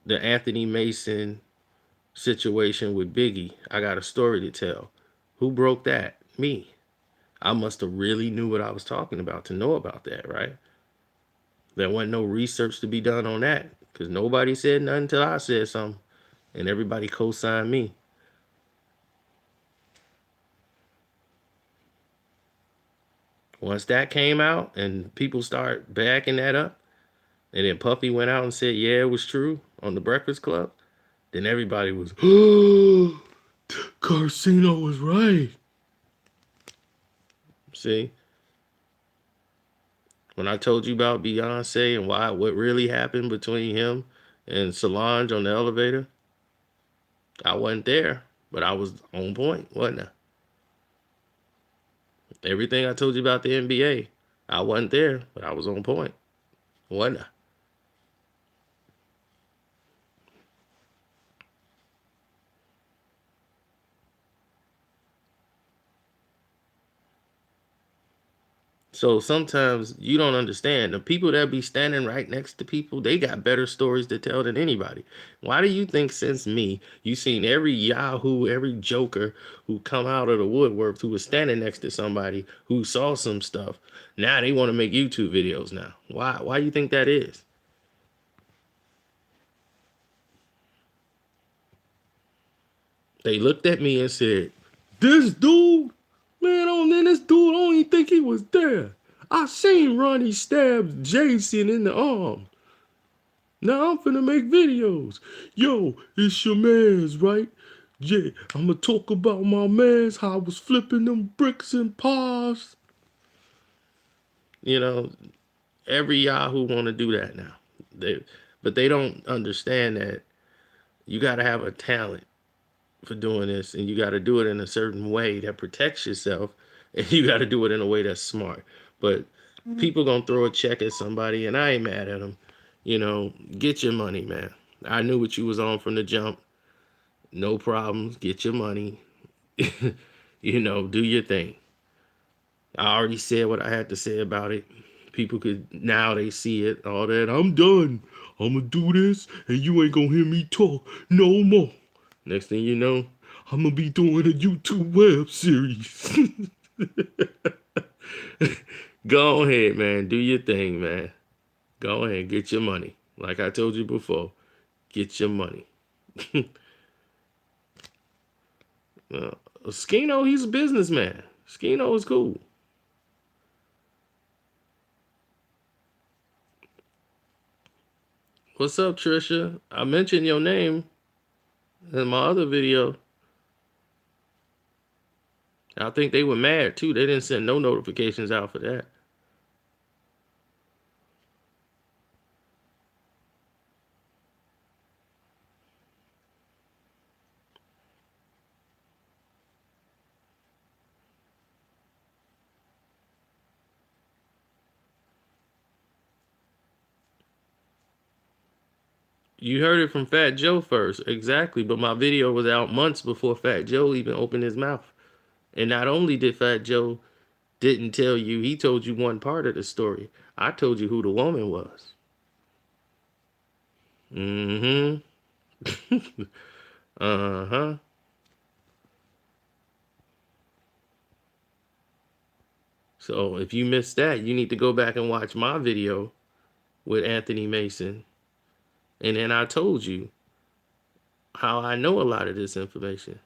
the Anthony Mason situation with Biggie. I got a story to tell. Who broke that? Me. I must have really knew what I was talking about to know about that, right? There wasn't no research to be done on that because nobody said nothing until I said something, and everybody co-signed me. Once that came out and people start backing that up, and then Puffy went out and said, "Yeah, it was true" on the Breakfast Club, then everybody was, "Oh, Karceno was right." See, when I told you about Beyonce and what really happened between him and Solange on the elevator, I wasn't there, but I was on point, wasn't I? Everything I told you about the NBA, I wasn't there, but I was on point, wasn't I? So sometimes you don't understand. The people that be standing right next to people, they got better stories to tell than anybody. Why do you think since me, you seen every Yahoo, every Joker who come out of the woodwork who was standing next to somebody who saw some stuff. Now they want to make YouTube videos now. Why? Why do you think that is? They looked at me and said, "This dude, man, this dude, I don't even think he was there. I seen Ronnie stab Jason in the arm. Now I'm finna make videos. Yo, it's your man's, right? Yeah, I'ma talk about my man's, how I was flipping them bricks and pies." You know, every Yahoo want to do that now. But they don't understand that you got to have a talent for doing this, and you got to do it in a certain way that protects yourself, and you got to do it in a way that's smart. But people gonna throw a check at somebody, and I ain't mad at them. You know, get your money, man. I knew what you was on from the jump. No problems. Get your money. You know, do your thing. I already said what I had to say about it. People could now they see it, all that. I'm done. I'ma do this and you ain't gonna hear me talk no more. Next thing you know, I'm gonna be doing a YouTube web series. Go ahead, man. Do your thing, man. Go ahead, get your money. Like I told you before, get your money. uh, Skino, he's a businessman. Skino is cool. What's up, Trisha? I mentioned your name in my other video. I think they were mad too. They didn't send no notifications out for that. You heard it from Fat Joe first, exactly. But my video was out months before Fat Joe even opened his mouth. And not only did Fat Joe didn't tell you, he told you one part of the story. I told you who the woman was. Mm-hmm. Uh-huh. So if you missed that, you need to go back and watch my video with Anthony Mason. And then I told you how I know a lot of this information.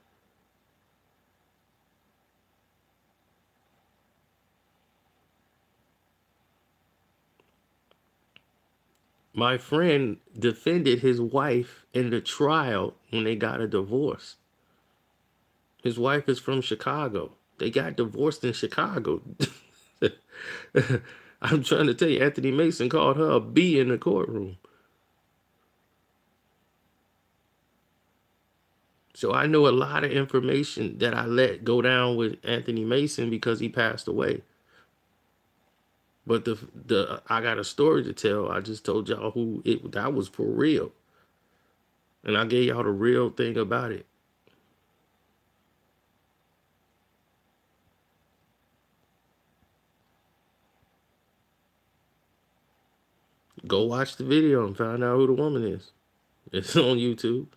My friend defended his wife in the trial when they got a divorce. His wife is from Chicago. They got divorced in Chicago. I'm trying to tell you, Anthony Mason called her a B in the courtroom. So I know a lot of information that I let go down with Anthony Mason because he passed away. But the I got a story to tell. I just told y'all who it that was for real. And I gave y'all the real thing about it. Go watch the video and find out who the woman is. It's on YouTube.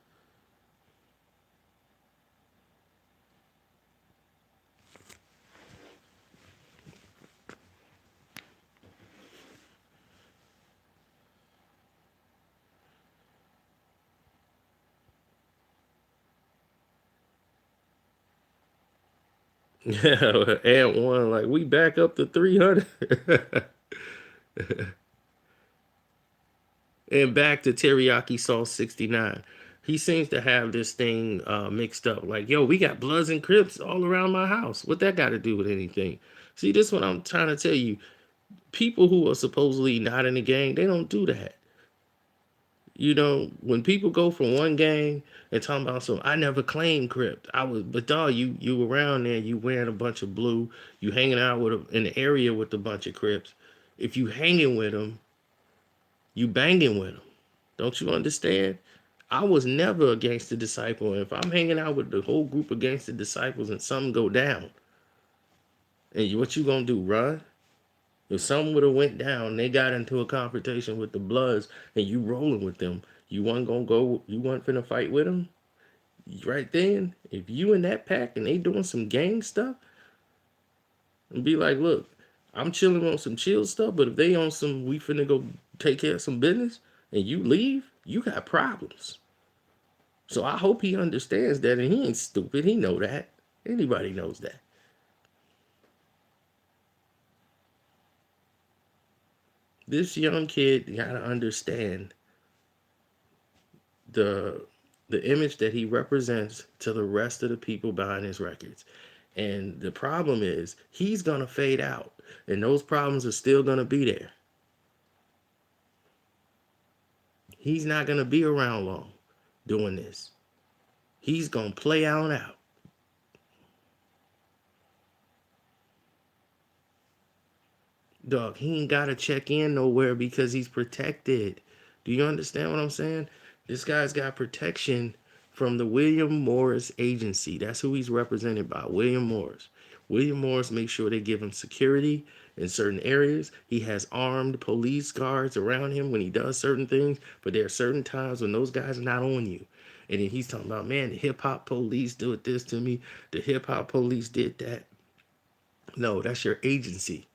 Yeah, and one like we back up to 300. And back to Teriyaki Sauce 69. He seems to have this thing mixed up. Like, yo, we got Bloods and Crips all around my house. What that got to do with anything? See, this is what I'm trying to tell you. People who are supposedly not in the gang, they don't do that. You know, when people go from one gang and talking about some, I never claimed Crip. I was, but dog, you around there, you wearing a bunch of blue, you hanging out with in the area with a bunch of Crips. If you hanging with them, you banging with them. Don't you understand? I was never a gangster disciple. If I'm hanging out with the whole group of gangster disciples and something go down, and what you gonna do? Run? If something would have went down, they got into a confrontation with the Bloods, and you rolling with them, you wasn't gonna go. You wasn't finna fight with them right then. If you in that pack and they doing some gang stuff, and be like, look, I'm chilling on some chill stuff, but if they on some, we finna go take care of some business, and you leave, you got problems. So I hope he understands that, and he ain't stupid. He know that. Anybody knows that. This young kid gotta understand the the image that he represents to the rest of the people behind his records. And the problem is he's gonna fade out, and those problems are still gonna be there. He's not gonna be around long doing this. He's gonna play on out. Dog, he ain't gotta check in nowhere because he's protected. Do you understand what I'm saying? This guy's got protection from the William Morris Agency. That's who he's represented by, William Morris. William Morris makes sure they give him security in certain areas. He has armed police guards around him when he does certain things, but there are certain times when those guys are not on you. And then he's talking about, man, the hip hop police did this to me. The hip hop police did that. No, that's your agency.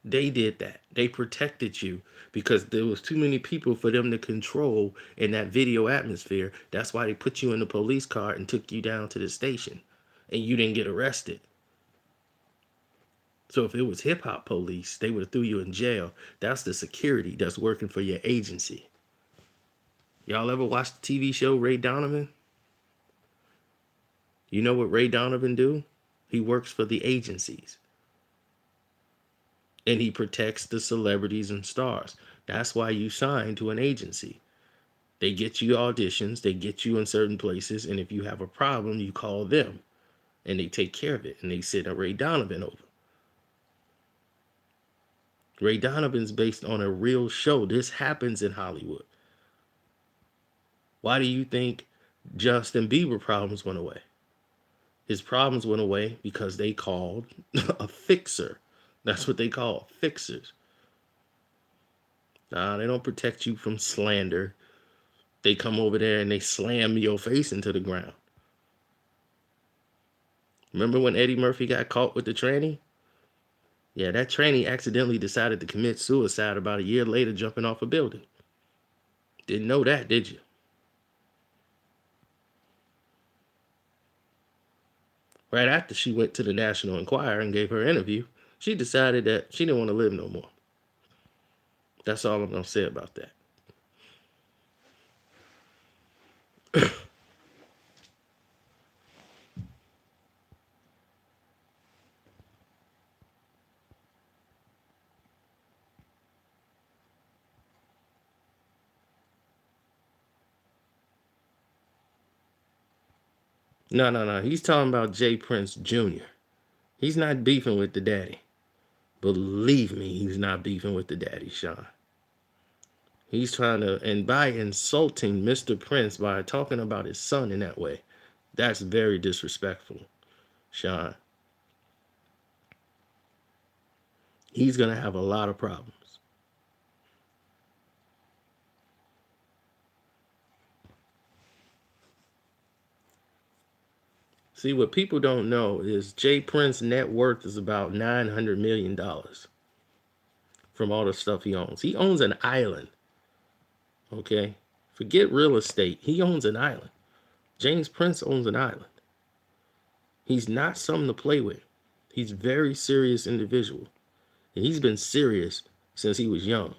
They did that. They protected you because there was too many people for them to control in that video atmosphere. That's why they put you in the police car and took you down to the station, and you didn't get arrested. So if it was hip hop police, they would have threw you in jail. That's the security that's working for your agency. Y'all ever watch the TV show Ray Donovan? You know what Ray Donovan do? He works for the agencies, and he protects the celebrities and stars. That's why you sign to an agency. They get you auditions, they get you in certain places, and if you have a problem, you call them and they take care of it. And they send a Ray Donovan over. Ray Donovan's based on a real show. This happens in Hollywood. Why do you think Justin Bieber problems went away? His problems went away because they called a fixer. That's what they call fixers. Nah, they don't protect you from slander. They come over there and they slam your face into the ground. Remember when Eddie Murphy got caught with the tranny? Yeah, that tranny accidentally decided to commit suicide about a year later, jumping off a building. Didn't know that, did you? Right after she went to the National Enquirer and gave her interview, she decided that she didn't want to live no more. That's all I'm going to say about that. No, no, no. He's talking about Jay Prince Jr. He's not beefing with the daddy. Believe me, he's not beefing with the daddy, Sean. He's trying to, and by insulting Mr. Prince by talking about his son in that way, that's very disrespectful, Sean. He's going to have a lot of problems. See, what people don't know is Jay Prince's net worth is about $900 million from all the stuff he owns. He owns an island, okay? Forget real estate. He owns an island. James Prince owns an island. He's not something to play with. He's a very serious individual. And he's been serious since he was young.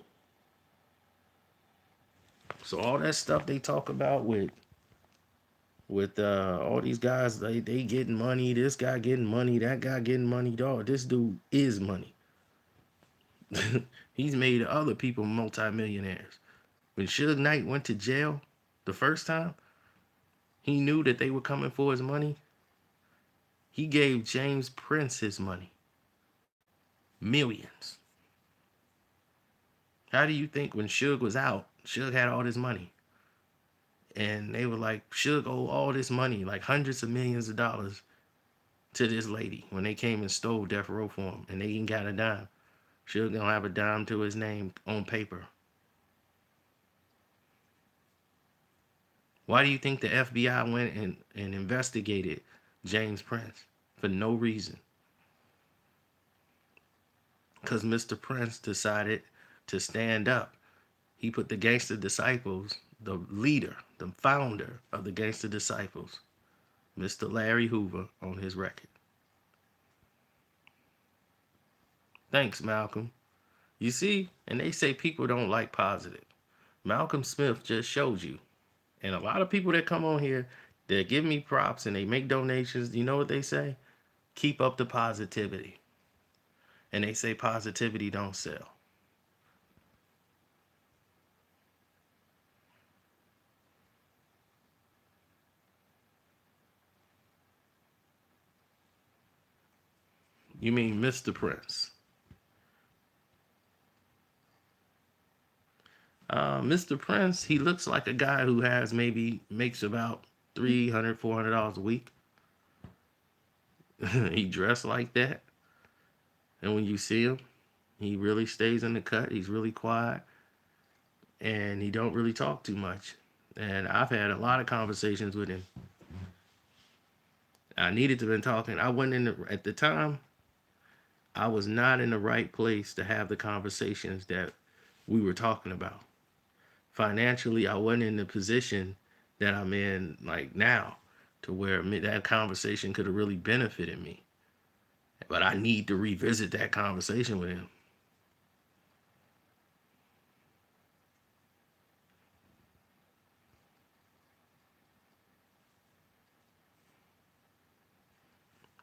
So all that stuff they talk about with all these guys, they getting money, this guy getting money, that guy getting money, dog. This dude is money. He's made other people multimillionaires. When Suge Knight went to jail the first time, he knew that they were coming for his money. He gave James Prince his money. Millions. How do you think when Suge was out, Suge had all this money? And they were like, Suge owe all this money, like hundreds of millions of dollars to this lady when they came and stole Death Row for him. And they ain't got a dime. Suge don't have a dime to his name on paper. Why do you think the FBI went and investigated James Prince? For no reason. Because Mr. Prince decided to stand up. He put the gangster disciples the leader, the founder of the Gangster Disciples, Mr. Larry Hoover, on his record. Thanks, Malcolm. You see, and they say people don't like positive. Malcolm Smith just showed you. And a lot of people that come on here that give me props and they make donations, you know what they say? Keep up the positivity. And they say positivity don't sell. You mean Mr. Prince? Mr. Prince, he looks like a guy who has maybe makes about $300, $400 a week. He dressed like that, and when you see him, he really stays in the cut. He's really quiet, and he don't really talk too much. And I've had a lot of conversations with him. I needed to been talking. I went in at the time. I was not in the right place to have the conversations that we were talking about. Financially, I wasn't in the position that I'm in like now, to where that conversation could have really benefited me. But I need to revisit that conversation with him.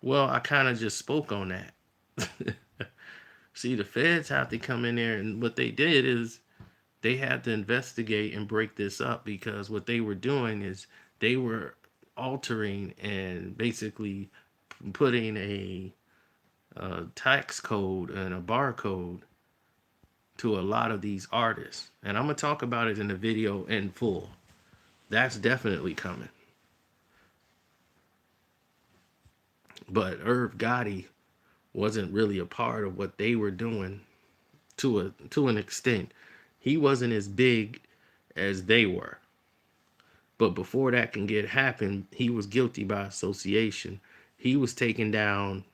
Well, I kind of just spoke on that. See, the feds have to come in there, and what they did is they had to investigate and break this up, because what they were doing is they were altering and basically putting a tax code and a barcode to a lot of these artists. And I'm going to talk about it in the video in full. That's definitely coming. But Irv Gotti wasn't really a part of what they were doing to an extent. He wasn't as big as they were. But before that can get happen, he was guilty by association. He was taken down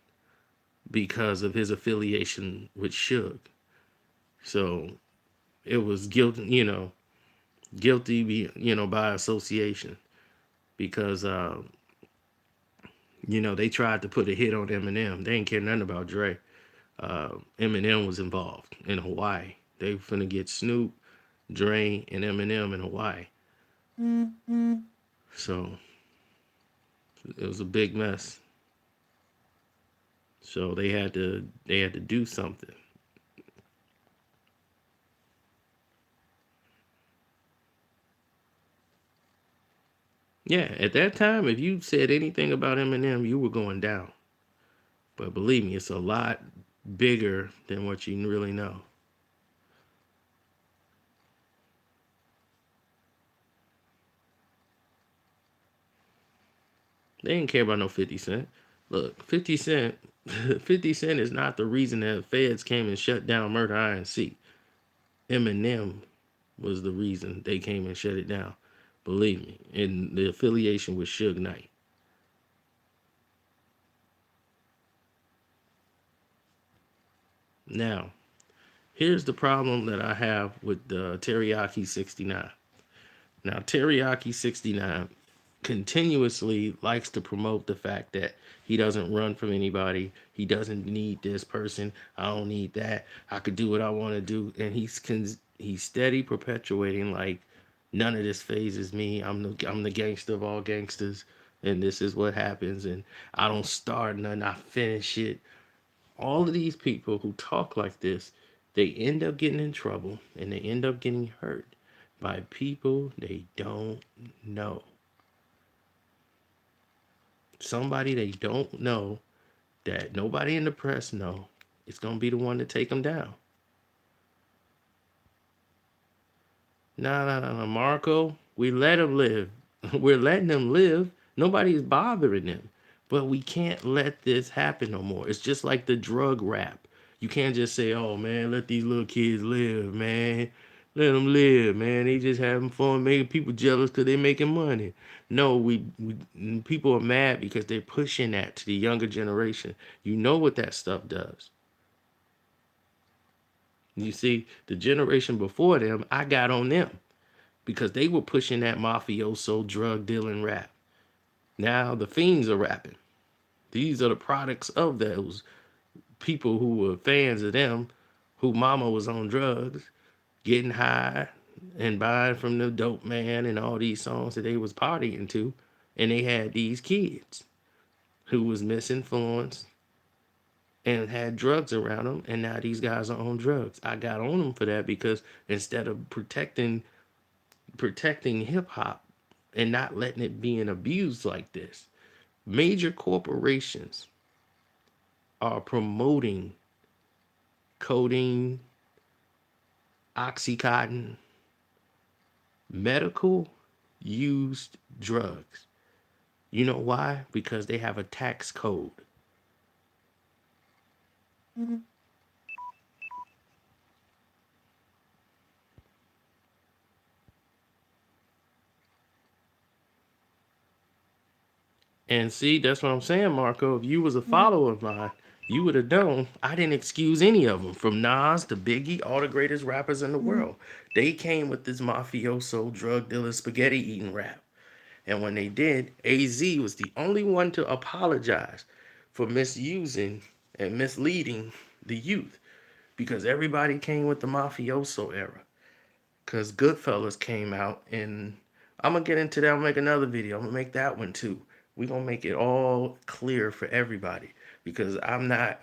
because of his affiliation with Suge. So it was guilty, by association, because they tried to put a hit on Eminem. They didn't care nothing about Dre. Eminem was involved in Hawaii. They finna get Snoop, Dre, and Eminem in Hawaii. So it was a big mess. So they had to do something. Yeah, at that time, if you said anything about Eminem, you were going down. But believe me, it's a lot bigger than what you really know. They didn't care about no 50 Cent. Look, 50 Cent 50 Cent is not the reason that feds came and shut down Murder Inc. Eminem was the reason they came and shut it down. Believe me. And the affiliation with Suge Knight. Now, here's the problem that I have with Teriyaki 69. Now, Teriyaki 69 continuously likes to promote the fact that he doesn't run from anybody. He doesn't need this person. I don't need that. I could do what I want to do. And he's steady perpetuating like none of this phases me. I'm the gangster of all gangsters, and this is what happens. And I don't start nothing. I finish it. All of these people who talk like this, they end up getting in trouble and they end up getting hurt by people they don't know. Somebody they don't know, that nobody in the press know, is going to be the one to take them down. No, Marco. We let them live. We're letting them live. Nobody's bothering them. But we can't let this happen no more. It's just like the drug rap. You can't just say, oh, man, let these little kids live, man. Let them live, man. They just having fun, making people jealous because they're making money. No, we people are mad because they're pushing that to the younger generation. You know what that stuff does. You see, the generation before them, I got on them. because they were pushing that mafioso drug dealing rap. Now the fiends are rapping. These are the products of those people who were fans of them, who mama was on drugs, getting high and buying from the dope man and all these songs that they was partying to. And they had these kids who was misinfluenced and had drugs around them, and now these guys are on drugs. I got on them for that because instead of protecting hip hop and not letting it being abused like this, major corporations are promoting codeine, oxycontin, medical used drugs. You know why? Because they have a tax code. And see, that's what I'm saying, Marco. If you was a follower of mine, you would have known I didn't excuse any of them, from Nas to Biggie, all the greatest rappers in the world. They came with this mafioso, drug dealer, spaghetti eating rap. And when they did, AZ was the only one to apologize for misusing and misleading the youth, because everybody came with the mafioso era. Because Goodfellas came out, and I'm going to get into that. I'll make another video. I'm going to make that one too. We're going to make it all clear for everybody, because I'm not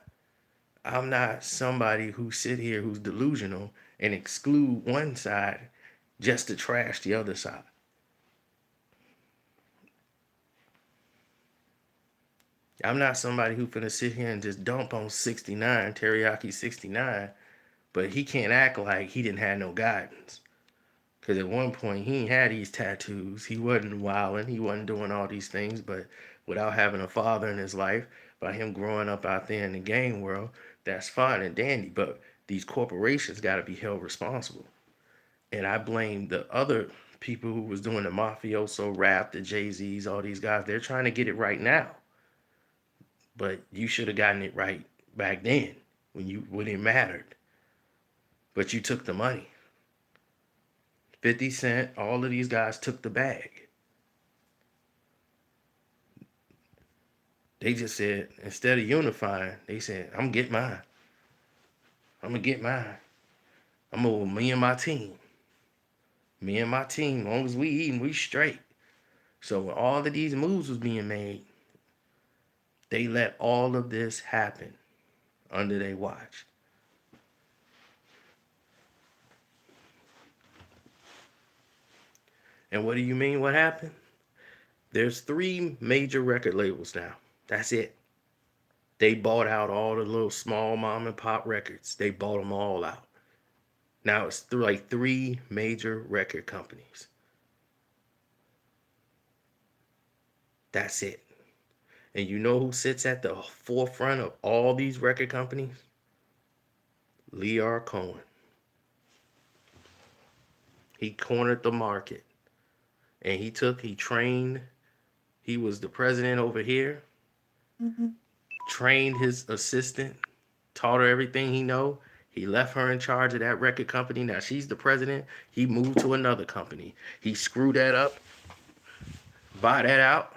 somebody who sit here who's delusional and exclude one side just to trash the other side. I'm not somebody who finna sit here and just dump on 6ix9ine, Teriyaki 6ix9ine, but he can't act like he didn't have no guidance. Because at one point, he ain't had these tattoos. He wasn't wilding. He wasn't doing all these things. But without having a father in his life, by him growing up out there in the gang world, that's fine and dandy. But these corporations got to be held responsible. And I blame the other people who was doing the mafioso rap, the Jay-Z's, all these guys. They're trying to get it right now. But you should have gotten it right back then when it mattered. But you took the money. 50 Cent, all of these guys took the bag. They just said, instead of unifying, they said, I'm gonna get mine. I'm gonna get mine. I'm over me and my team. Me and my team, as long as we eating, we straight. So when all of these moves was being made, they let all of this happen under their watch. And what do you mean what happened? There's 3 major record labels now. That's it. They bought out all the little small mom and pop records. They bought them all out. Now it's like 3 major record companies. That's it. And you know who sits at the forefront of all these record companies? Lear Cohen. He cornered the market. And he trained, he was the president over here, trained his assistant, taught her everything he know. He left her in charge of that record company. Now she's the president. He moved to another company. He screwed that up, buy that out,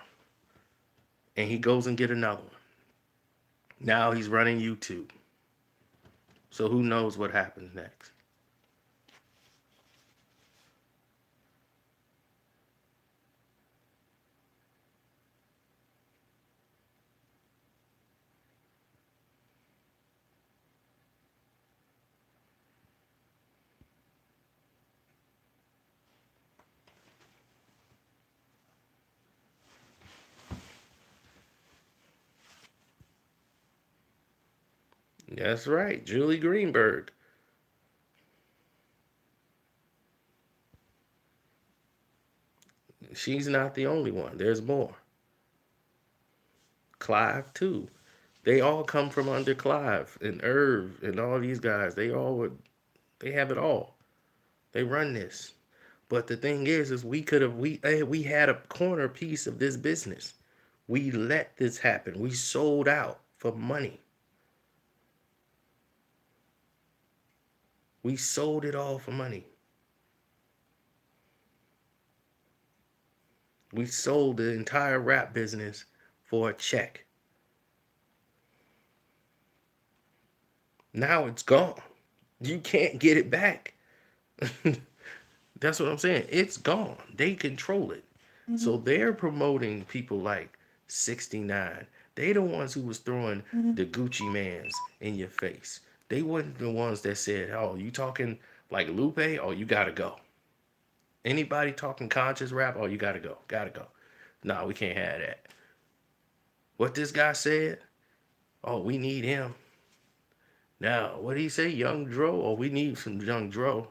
and he goes and get another one. Now he's running YouTube. So who knows what happens next? That's right, Julie Greenberg. She's not the only one. There's more. Clive too. They all come from under Clive and Irv and all these guys. They have it all. They run this. But the thing is we could have we had a corner piece of this business. We let this happen. We sold out for money. We sold it all for money. We sold the entire rap business for a check. Now it's gone. You can't get it back. That's what I'm saying. It's gone. They control it. So they're promoting people like 6ix9ine. They the ones who was throwing the Gucci mans in your face. They weren't the ones that said, "Oh, you talking like Lupe? Oh, you gotta go." Anybody talking conscious rap? Oh, you gotta go. Gotta go. Nah, we can't have that. What this guy said? Oh, we need him. Now, what did he say? Young Dro? Oh, we need some Young Dro.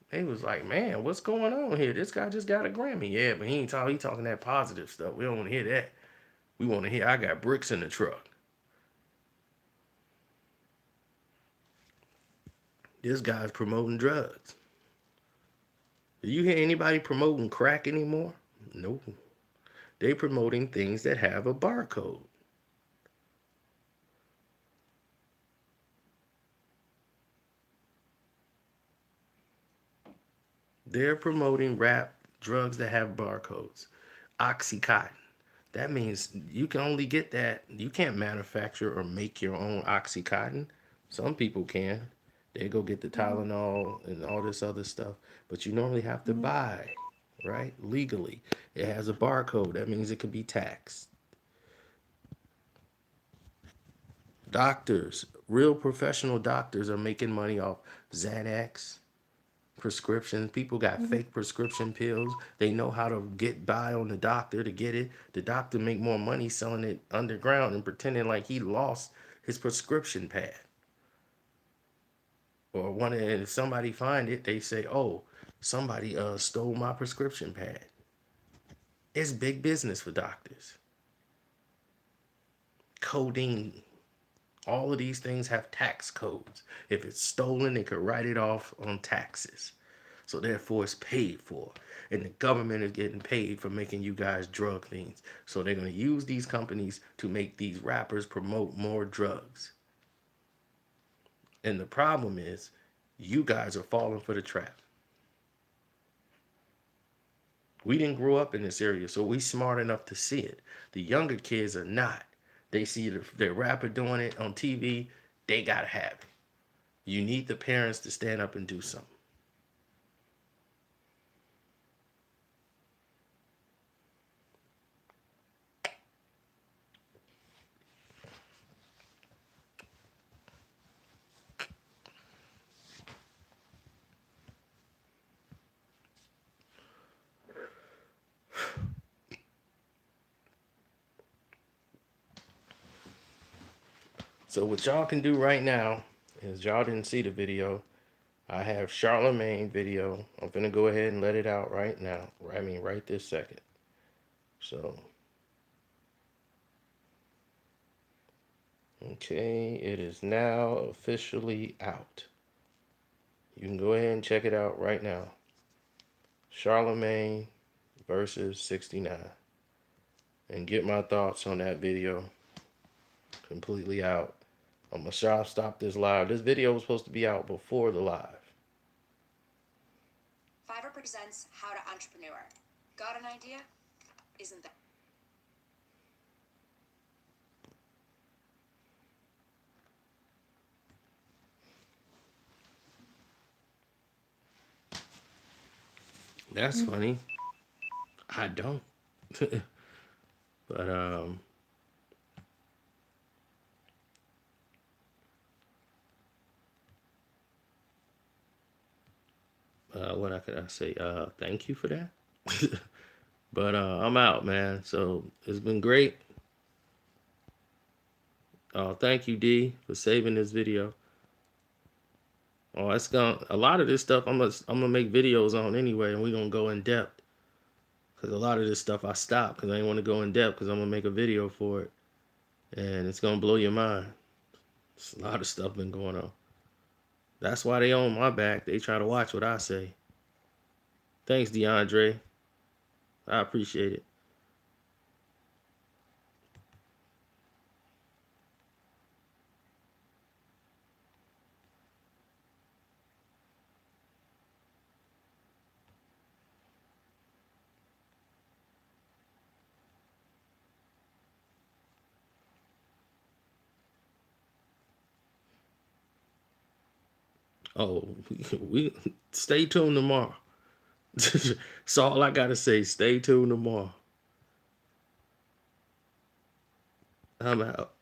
They was like, man, what's going on here? This guy just got a Grammy. Yeah, but he talking that positive stuff. We don't want to hear that. We want to hear I got bricks in the truck. This guy's promoting drugs. Do you hear anybody promoting crack anymore? No. They promoting things that have a barcode. They're promoting rap drugs that have barcodes. Oxycontin. That means you can only get that. You can't manufacture or make your own Oxycontin. Some people can. They go get the Tylenol and all this other stuff. But you normally have to buy, right? Legally. It has a barcode. That means it could be taxed. Doctors, real professional doctors are making money off Xanax, prescriptions. People got fake prescription pills. They know how to get by on the doctor to get it. The doctor make more money selling it underground and pretending like he lost his prescription pad. Or one, and if somebody find it, they say, "Oh, somebody stole my prescription pad." It's big business for doctors. Codeine. All of these things have tax codes. If it's stolen, they could write it off on taxes. So therefore it's paid for. And the government is getting paid for making you guys drug things. So they're going to use these companies to make these rappers promote more drugs. And the problem is, you guys are falling for the trap. We didn't grow up in this area, so we smart enough to see it. The younger kids are not. They see their rapper doing it on TV, they got to have it. You need the parents to stand up and do something. So what y'all can do right now is, y'all didn't see the video. I have Charlemagne video. I'm gonna go ahead and let it out right now. I mean, right this second. So, okay, it is now officially out. You can go ahead and check it out right now. Charlemagne versus 6ix9ine. And get my thoughts on that video completely out. I'm gonna stop this live. This video was supposed to be out before the live. Fiverr presents How to Entrepreneur. Got an idea? Isn't that? That's funny. I don't. But what could I say? Thank you for that. But I'm out, man. So it's been great. Thank you, D, for saving this video. Oh, it's gonna, a lot of this stuff I'm gonna make videos on anyway, and we're gonna go in depth. Cause a lot of this stuff I stopped because I didn't want to go in depth because I'm gonna make a video for it, and it's gonna blow your mind. It's a lot of stuff been going on. That's why they on my back. They try to watch what I say. Thanks, DeAndre. I appreciate it. Oh, we stay tuned tomorrow. That's all I gotta say. Stay tuned tomorrow. I'm out.